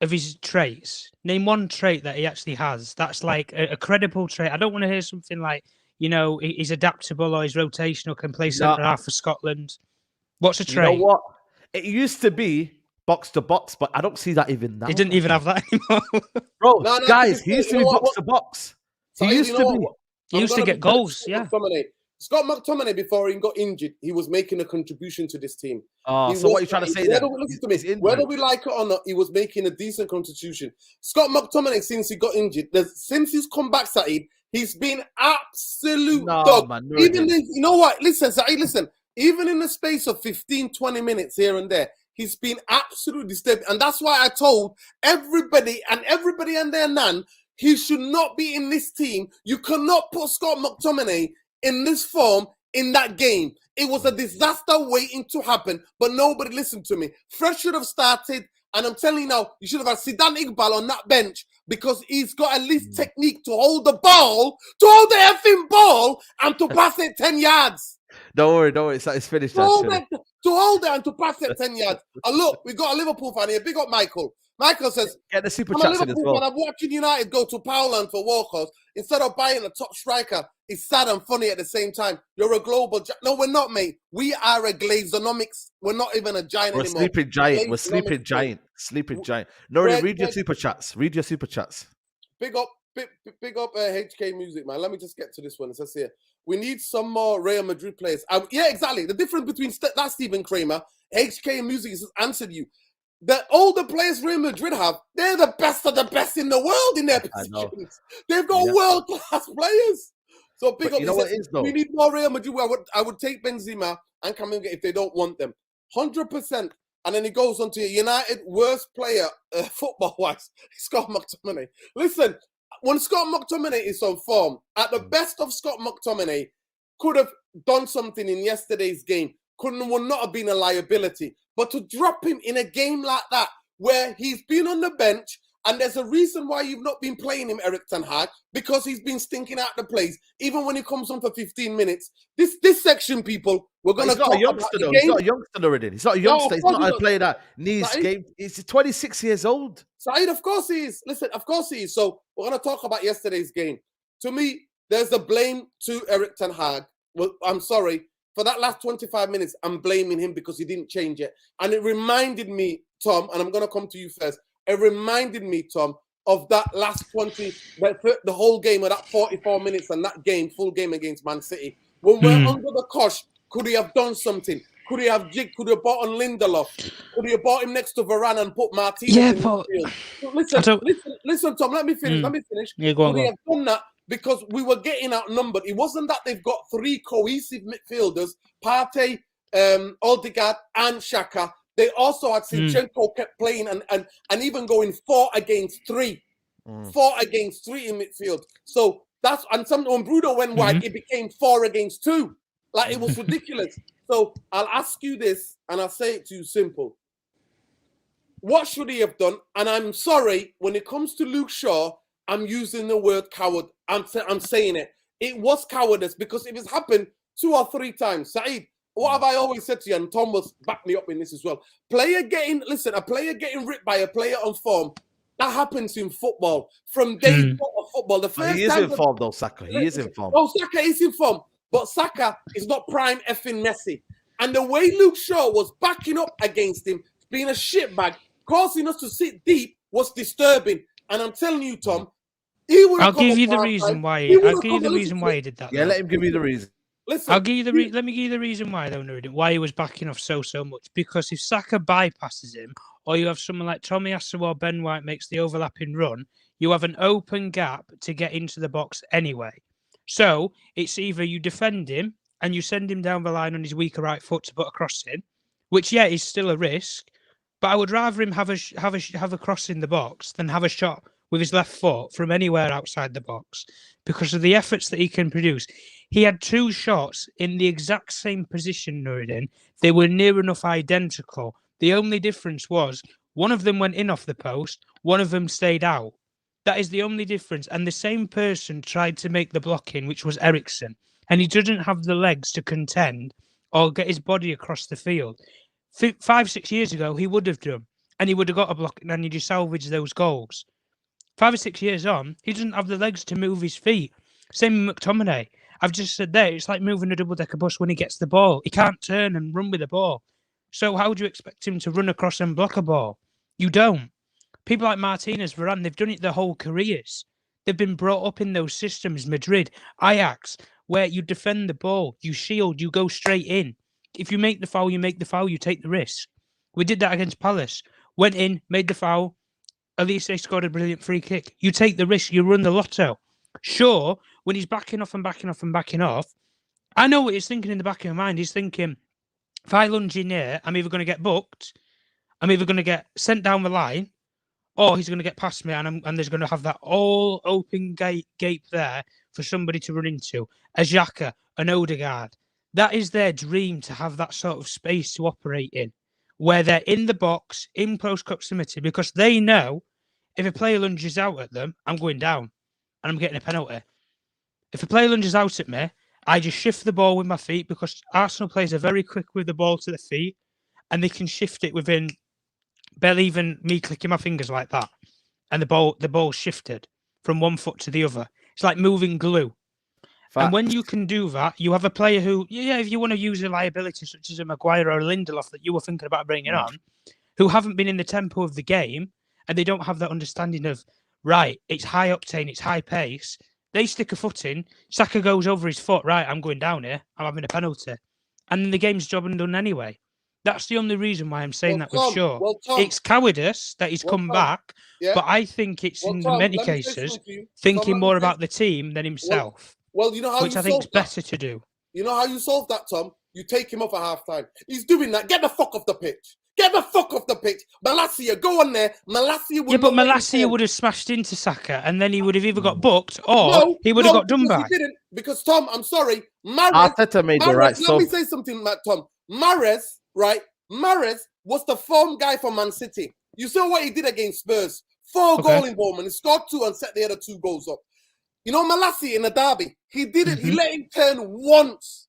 of his traits. Name one trait that he actually has. That's like a credible trait. I don't want to hear something like, he's adaptable or he's rotational, can play centre half for Scotland. What's a trait? You know what? It used to be box to box, but I don't see that even now. He didn't even have that anymore. Bro, guys, he used to be box to box. He used to get goals, Scott McTominay, before he got injured, he was making a contribution to this team. So what are you trying to say there? Listen to me. Whether we like it or not, he was making a decent contribution. Scott McTominay, since he got injured, since he's come back, Saeed, he's been absolute dog. Man, you know what? Listen, Saeed, listen. Even in the space of 15, 20 minutes here and there, he's been absolutely disturbed. And that's why I told everybody and their nan, he should not be in this team. You cannot put Scott McTominay in this form in that game. It was a disaster waiting to happen, but nobody listened to me. Fresh should have started, And I'm telling you now, you should have had Zidane Iqbal on that bench because he's got at least technique to hold the ball, to hold the effing ball, and to pass it 10 yards. Don't worry. It's finished. To hold it and to pass it 10 yards. And look, we got a Liverpool fan here. Big up Michael. Michael says, get the super I'm chats a in as Liverpool well. fan. I'm watching United go to Poundland for Walkers instead of buying a top striker. It's sad and funny at the same time. You're a global no, we're not, mate. We are a Glazeronomics. We're not even a giant We're anymore. Sleeping giant. We're sleeping giant. Sleeping giant. Nori, read your super chats. Read your super chats. Big up HK Music, man. Let me just get to this one. It says here, we need some more Real Madrid players. Yeah, exactly. The difference between that Stephen Kramer, HK Music has answered you. All the players Real Madrid have, they're the best of the best in the world in their positions. They've got world-class players. So big up. You know what it is, though? We need more Real Madrid. I would take Benzema and Camavinga if they don't want them. 100%. And then he goes on to United worst player football-wise, Scott McTominay. Listen, when Scott McTominay is on form, at the best of Scott McTominay, could have done something in yesterday's game. Would not have been a liability. But to drop him in a game like that, where he's been on the bench, and there's a reason why you've not been playing him, Eric Ten Hag, because he's been stinking out the place, even when he comes on for 15 minutes. This section, people, we're going to talk about the game. He's not a youngster already. He's not a youngster. He's not a player that needs game. He's 26 years old. Saeed, of course he is. Listen, of course he is. So we're going to talk about yesterday's game. To me, there's a blame to Eric Ten Hag. Well, I'm sorry. For that last 25 minutes, I'm blaming him because he didn't change it. And it reminded me, Tom, and I'm going to come to you first. It reminded me, Tom, of that last 20, the whole game of that 44 minutes and that game, full game against Man City. When we're under the cosh, could he have done something? Could he have jigged? Could he have bought on Lindelof? Could he have bought him next to Varane and put Martinez in the field? Listen, Tom, let me finish. Yeah, go on. Could he have done that? Because we were getting outnumbered. It wasn't that they've got three cohesive midfielders, Partey, Odegaard, and Xhaka. They also had Zinchenko kept playing and even going 4 against 3. 4 against 3 in midfield. So that's, and when Bruno went wide, it became 4 against 2. Like, it was ridiculous. So I'll ask you this, and I'll say it to you simple. What should he have done? And I'm sorry, when it comes to Luke Shaw, I'm using the word coward. I'm saying it. It was cowardice because if it's happened 2 or 3 times, Saeed, what have I always said to you? And Tom was back me up in this as well. A player getting ripped by a player on form, that happens in football. From day one of football. The first he is in form though, Saka. He is in form. Oh, Saka is in form. But Saka is not prime effing Messi. And the way Luke Shaw was backing up against him, being a shitbag, causing us to sit deep, was disturbing. And I'm telling you, Tom, I'll give you the reason why. I'll give you the reason why he did that. Yeah, let him give you the reason. Listen, I'll give you the let me give you the reason why though, Nuruddin, why he was backing off so much. Because if Saka bypasses him, or you have someone like Tommy Asu or Ben White makes the overlapping run, you have an open gap to get into the box anyway. So it's either you defend him and you send him down the line on his weaker right foot to put a cross in, which is still a risk. But I would rather him have a cross in the box than have a shot with his left foot from anywhere outside the box because of the efforts that he can produce. He had 2 shots in the exact same position, Nuruddin. They were near enough identical. The only difference was one of them went in off the post, one of them stayed out. That is the only difference. And the same person tried to make the block in, which was Eriksen. And he didn't have the legs to contend or get his body across the field. 5-6 years ago, he would have done. And he would have got a block and he'd salvage those goals. 5 or 6 years on, he doesn't have the legs to move his feet. Same with McTominay. I've just said there, it's like moving a double-decker bus when he gets the ball. He can't turn and run with the ball. So how would you expect him to run across and block a ball? You don't. People like Martinez, Varane, they've done it their whole careers. They've been brought up in those systems, Madrid, Ajax, where you defend the ball, you shield, you go straight in. If you make the foul, you take the risk. We did that against Palace. Went in, made the foul. Elise scored a brilliant free kick. You take the risk, you run the lotto. Sure, when he's backing off, I know what he's thinking in the back of his mind. He's thinking, if I lunge in here, I'm either going to get booked, I'm either going to get sent down the line, or he's going to get past me, and there's going to have that all open gape there for somebody to run into. A Xhaka, an Odegaard. That is their dream, to have that sort of space to operate in. where they're in the box, in close proximity, because they know if a player lunges out at them, I'm going down and I'm getting a penalty. If a player lunges out at me, I just shift the ball with my feet because Arsenal players are very quick with the ball to the feet and they can shift it within barely even me clicking my fingers like that. And the ball shifted from one foot to the other. It's like moving glue. And when you can do that, you have a player who, if you want to use a liability such as a Maguire or a Lindelof that you were thinking about bringing on, who haven't been in the tempo of the game and they don't have that understanding of, right, it's high octane, it's high pace. They stick a foot in, Saka goes over his foot, right, I'm going down here, I'm having a penalty. And then the game's job and done anyway. That's the only reason why I'm saying that with Shaw. It's cowardice that he's come back, but I think it's in many cases thinking more about the team than himself. Well, you know how which I think is better to do. You know how you solve that, Tom? You take him off at halftime. He's doing that. Get the fuck off the pitch. Get the fuck off the pitch. Malacia, go on there. Malacia would but Malacia would have smashed into Saka and then he would have either got booked or he would have got done by. He didn't. Because, Tom, I'm sorry. Mahrez made the right let me say something, Tom. Mahrez, right? Mahrez was the form guy for Man City. You saw what he did against Spurs. 4 goal involvement. He scored 2 and set the other 2 goals up. You know, Malacia in the derby, he did it. He let him turn once.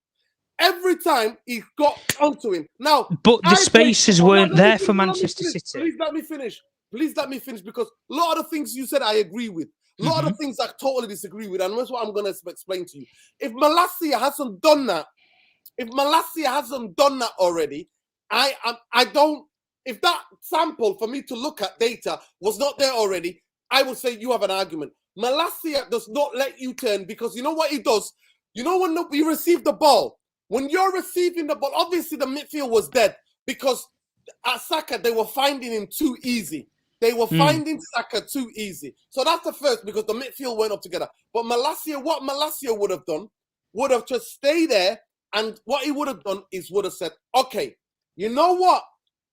Every time he got onto him. Now, but the spaces weren't there for Manchester City. Please let me finish. Please let me finish because a lot of the things you said I agree with. A lot of the things I totally disagree with, and that's what I'm going to explain to you. If Malacia hasn't done that, already, I don't. If that sample for me to look at data was not there already, I would say you have an argument. Malacia does not let you turn because you know what he does? You know when you receive the ball, when you're receiving the ball, obviously the midfield was dead because at Saka, they were finding him too easy. They were finding Saka too easy. So that's the first because the midfield went up together. But Malacia, what Malacia would have done, would have just stayed there and what he would have done is would have said, okay, you know what?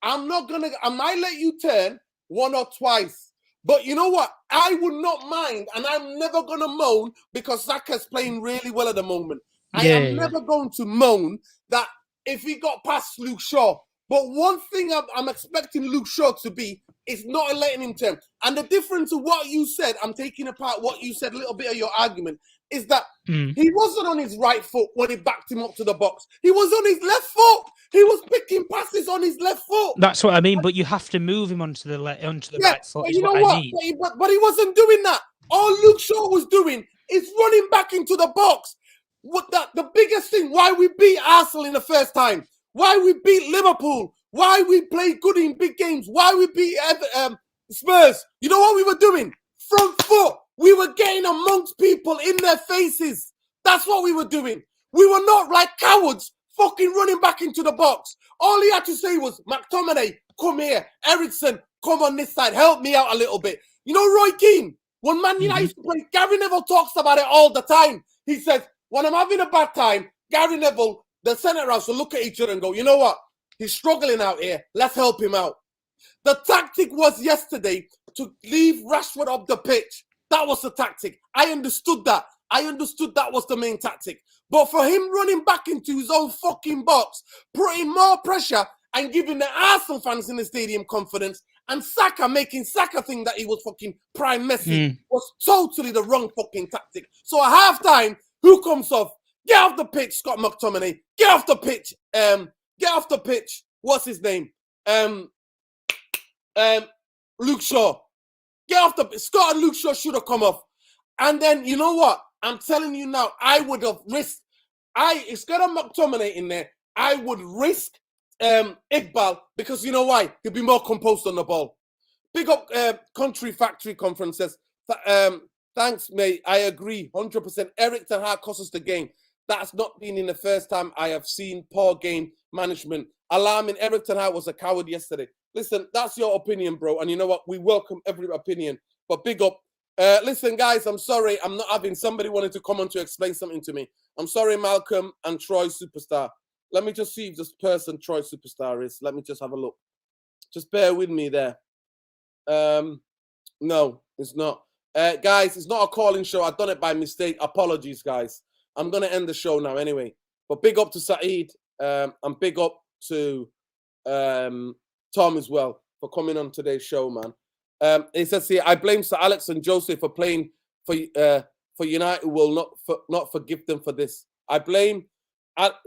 I might let you turn 1 or twice. But you know what? I would not mind, and I'm never going to moan because Saka's playing really well at the moment. I am never going to moan that if he got past Luke Shaw. But one thing I'm expecting Luke Shaw to be is not letting him turn. And the difference to what you said, I'm taking apart what you said, a little bit of your argument, is that he wasn't on his right foot when he backed him up to the box. He was on his left foot. He was picking passes on his left foot. That's what I mean, but you have to move him onto the right foot. But you know what? But he wasn't doing that. All Luke Shaw was doing is running back into the box. The biggest thing, why we beat Arsenal in the first time, why we beat Liverpool, why we played good in big games, why we beat Spurs. You know what we were doing? Front foot. We were getting amongst people in their faces. That's what we were doing. We were not like cowards fucking running back into the box. All he had to say was, McTominay, come here. Ericsson, come on this side. Help me out a little bit. You know Roy Keane? When Man United used to play, Gary Neville talks about it all the time. He says, when I'm having a bad time, Gary Neville, the centre halves will look at each other and go, you know what? He's struggling out here. Let's help him out. The tactic was yesterday to leave Rashford off the pitch. That was the tactic. I understood that. I understood that was the main tactic. But for him running back into his own fucking box, putting more pressure and giving the Arsenal fans in the stadium confidence, and Saka making Saka think that he was fucking prime Messi was totally the wrong fucking tactic. So at halftime, who comes off? Get off the pitch, Scott McTominay. Get off the pitch. Get off the pitch. What's his name? Luke Shaw. Get off the Scott and Luke Shaw should have come off. And then you know what? I'm telling you now, I would have risked. Instead of McTominay in there, I would risk Iqbal because you know why? He'll be more composed on the ball. Big up Country Factory Conferences. Thanks, mate. I agree 100%. Eric Ten Hag cost us the game. That's not been in the first time I have seen poor game management. Alarming. Eric Ten Hag was a coward yesterday. Listen, that's your opinion, bro. And you know what? We welcome every opinion. But big up. Listen, guys, I'm sorry. I'm not having somebody wanted to come on to explain something to me. I'm sorry, Malcolm and Troy Superstar. Let me just see if this person Troy Superstar is. Let me just have a look. Just bear with me there. No, it's not. Guys, it's not a calling show. I've done it by mistake. Apologies, guys. I'm going to end the show now anyway. But big up to Saeed. And big up to Tom as well for coming on today's show, man. It says here, I blame Sir Alex and Jose for playing for United. Will not forgive them for this. I blame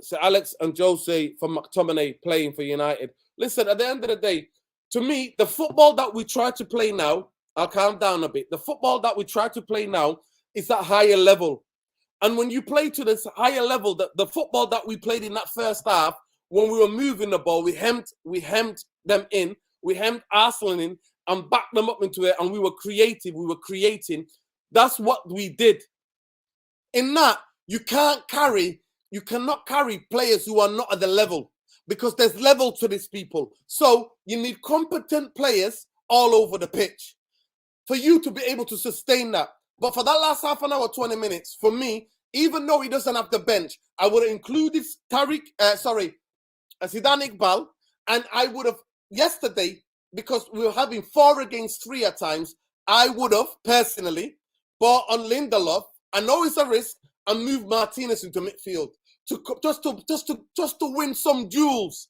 Sir Alex and Jose for McTominay playing for United. Listen, at the end of the day, to me, the football that we try to play now, I'll calm down a bit. The football that we try to play now is at higher level. And when you play to this higher level, the football that we played in that first half, when we were moving the ball, we hemmed them in, we hemmed Arsenal in and backed them up into it, and we were creative, we were creating. That's what we did. In that, you cannot carry players who are not at the level, because there's level to these people. So you need competent players all over the pitch for you to be able to sustain that. But for that last half an hour, 20 minutes, for me, even though he doesn't have the bench, I would have included Zidane Iqbal, and I would have, yesterday, because we were having 4 against 3 at times, I would have, personally, bought on Lindelof. I know it's a risk, and moved Martinez into midfield just to win some duels.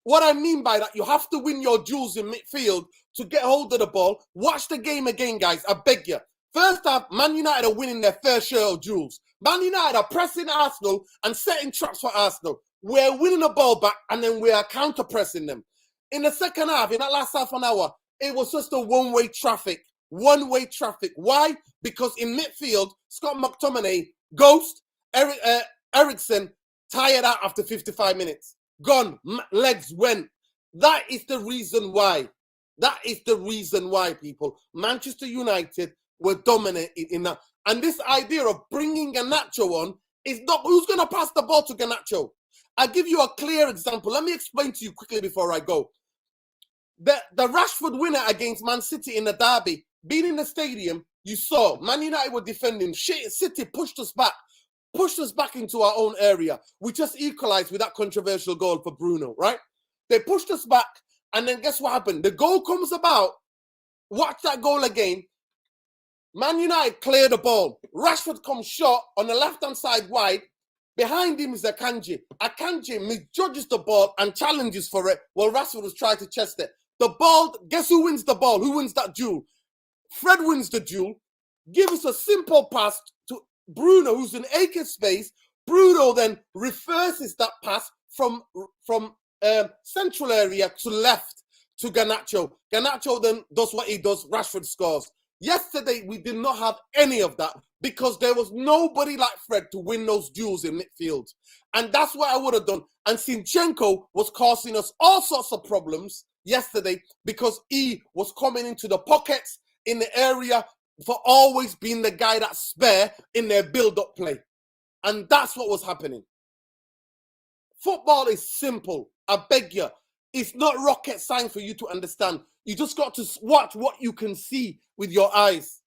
What I mean by that, you have to win your duels in midfield to get hold of the ball. Watch the game again, guys. I beg you. First half, Man United are winning their fair share of duels. Man United are pressing Arsenal and setting traps for Arsenal. We're winning the ball back, and then we are counter-pressing them. In the second half, in that last half an hour, it was just a one-way traffic. One-way traffic. Why? Because in midfield, Scott McTominay, ghost, Eriksen, tired out after 55 minutes. Gone. Legs went. That is the reason why. That is the reason why, people. Manchester United were dominated in that. And this idea of bringing Garnacho on is not who's going to pass the ball to Garnacho. I'll give you a clear example. Let me explain to you quickly before I go. The Rashford winner against Man City in the derby, being in the stadium, you saw Man United were defending. City pushed us back into our own area. We just equalized with that controversial goal for Bruno, right? They pushed us back, and then guess what happened? The goal comes about. Watch that goal again. Man United clear the ball. Rashford comes short on the left-hand side wide. Behind him is Akanji. Akanji misjudges the ball and challenges for it while Rashford was trying to chest it. The ball, guess who wins the ball? Who wins that duel? Fred wins the duel. Give us a simple pass to Bruno, who's in acre space. Bruno then reverses that pass from central area to left to Garnacho. Garnacho then does what he does. Rashford scores. Yesterday, we did not have any of that because there was nobody like Fred to win those duels in midfield. And that's what I would have done. And Zinchenko was causing us all sorts of problems yesterday because he was coming into the pockets in the area for always being the guy that's spare in their build-up play. And that's what was happening. Football is simple. I beg you. It's not rocket science for you to understand. You just got to watch what you can see with your eyes.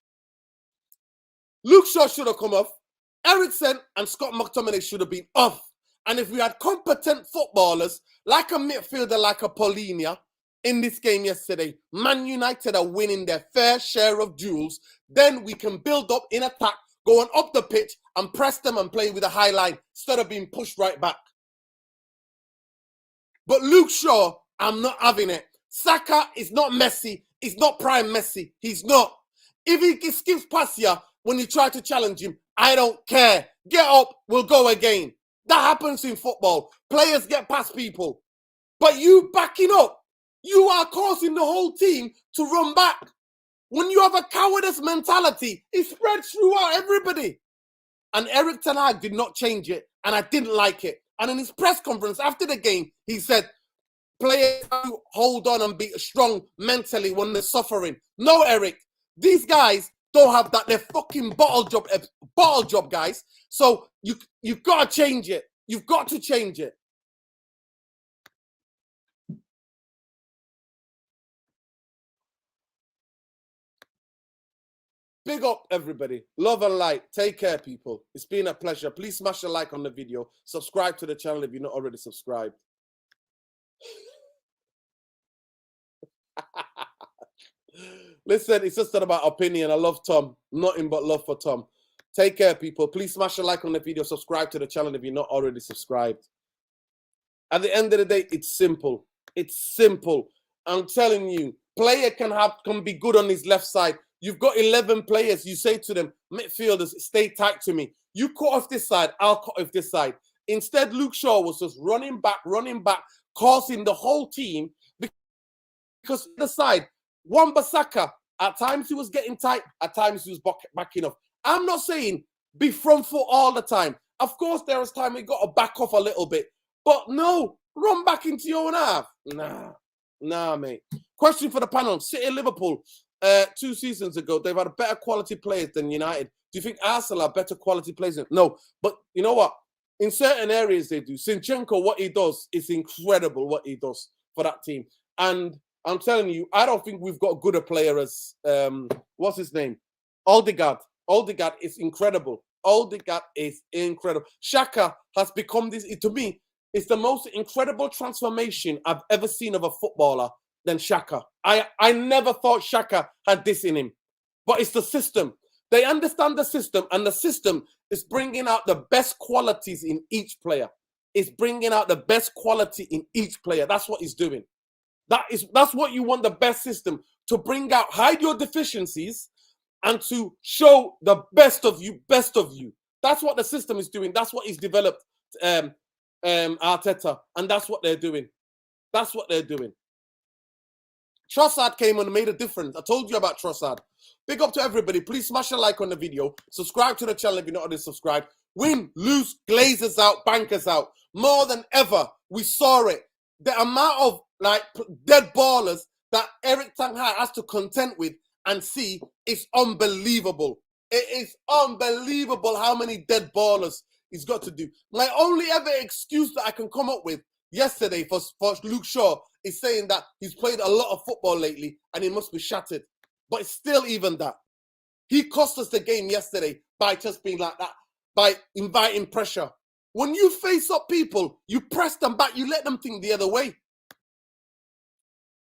Luke Shaw should have come off. Eriksen and Scott McTominay should have been off. And if we had competent footballers, like a midfielder, like a Paulinho, in this game yesterday, Man United are winning their fair share of duels. Then we can build up in attack, going up the pitch and press them and play with a high line instead of being pushed right back. But Luke Shaw, I'm not having it. Saka is not Messi. He's not prime Messi. He's not. If he skips past you when you try to challenge him, I don't care. Get up, we'll go again. That happens in football. Players get past people. But you backing up, you are causing the whole team to run back. When you have a cowardice mentality, it spreads throughout everybody. And Erik ten Hag did not change it, and I didn't like it. And in his press conference after the game, he said, players hold on and be strong mentally when they're suffering. No, Eric, these guys don't have that. They're fucking bottle job guys. So you've got to change it. You've got to change it. Big up, everybody. Love and light. Take care, people. It's been a pleasure. Please smash a like on the video. Subscribe to the channel if you're not already subscribed. Listen, it's just not about opinion. I love Tom. Nothing but love for Tom. Take care, people. Please smash a like on the video. Subscribe to the channel if you're not already subscribed. At the end of the day, it's simple. It's simple. I'm telling you, player can be good on his left side. You've got 11 players. You say to them, midfielders, stay tight to me. You cut off this side, I'll cut off this side. Instead, Luke Shaw was just running back, causing the whole team because the side, Wan-Bissaka, at times he was getting tight, at times he was backing off. I'm not saying be front foot all the time. Of course, there is time we got to back off a little bit. But no, run back into your own half. Nah, mate. Question for the panel. City Liverpool, 2 seasons ago, they've had better quality players than United. Do you think Arsenal have better quality players? No. But you know what? In certain areas they do. Zinchenko, what he does is incredible what he does for that team. And I'm telling you, I don't think we've got a gooder player as, what's his name? Odegaard. Odegaard is incredible. Odegaard is incredible. Xhaka has become this, to me, it's the most incredible transformation I've ever seen of a footballer than Xhaka. I never thought Xhaka had this in him. But it's the system. They understand the system, and the system is bringing out the best qualities in each player. It's bringing out the best quality in each player. That's what he's doing. That's what you want, the best system, to bring out, hide your deficiencies, and to show the best of you. That's what the system is doing. That's what he's developed, Arteta, and that's what they're doing. Trossard came on and made a difference. I told you about Trossard. Big up to everybody. Please smash a like on the video. Subscribe to the channel if you're not already subscribed. Win, lose, Glazers out, bankers out. More than ever, we saw it. The amount of dead ballers that Eric Ten Hag has to contend with and see is unbelievable. It is unbelievable how many dead ballers he's got to do. My only ever excuse that I can come up with yesterday for Luke Shaw is saying that he's played a lot of football lately and he must be shattered. But it's still even that. He cost us the game yesterday by just being like that, by inviting pressure. When you face up people, you press them back, you let them think the other way.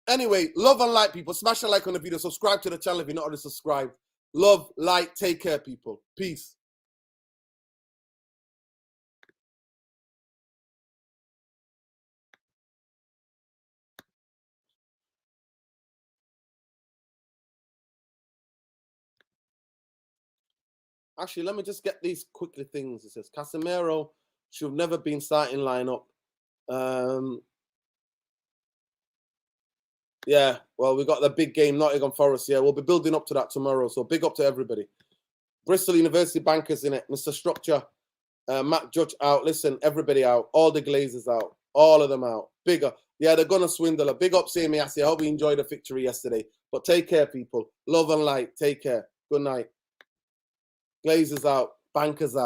Anyway, love and light, people. Smash a like on the video. Subscribe to the channel if you're not already subscribed. Love, light, take care, people. Peace. Actually, let me just get these quickly things. It says Casemiro should have never been starting lineup. Yeah, well, we got the big game, Nottingham Forest. Yeah, we'll be building up to that tomorrow. So big up to everybody. Bristol University bankers in it. Mr. Structure, Matt Judge out. Listen, everybody out. All the Glazers out. All of them out. Bigger. Yeah, they're going to swindle. Big up, Sammy Assey. I hope you enjoyed the victory yesterday. But take care, people. Love and light. Take care. Good night. Glazers out. Bankers out.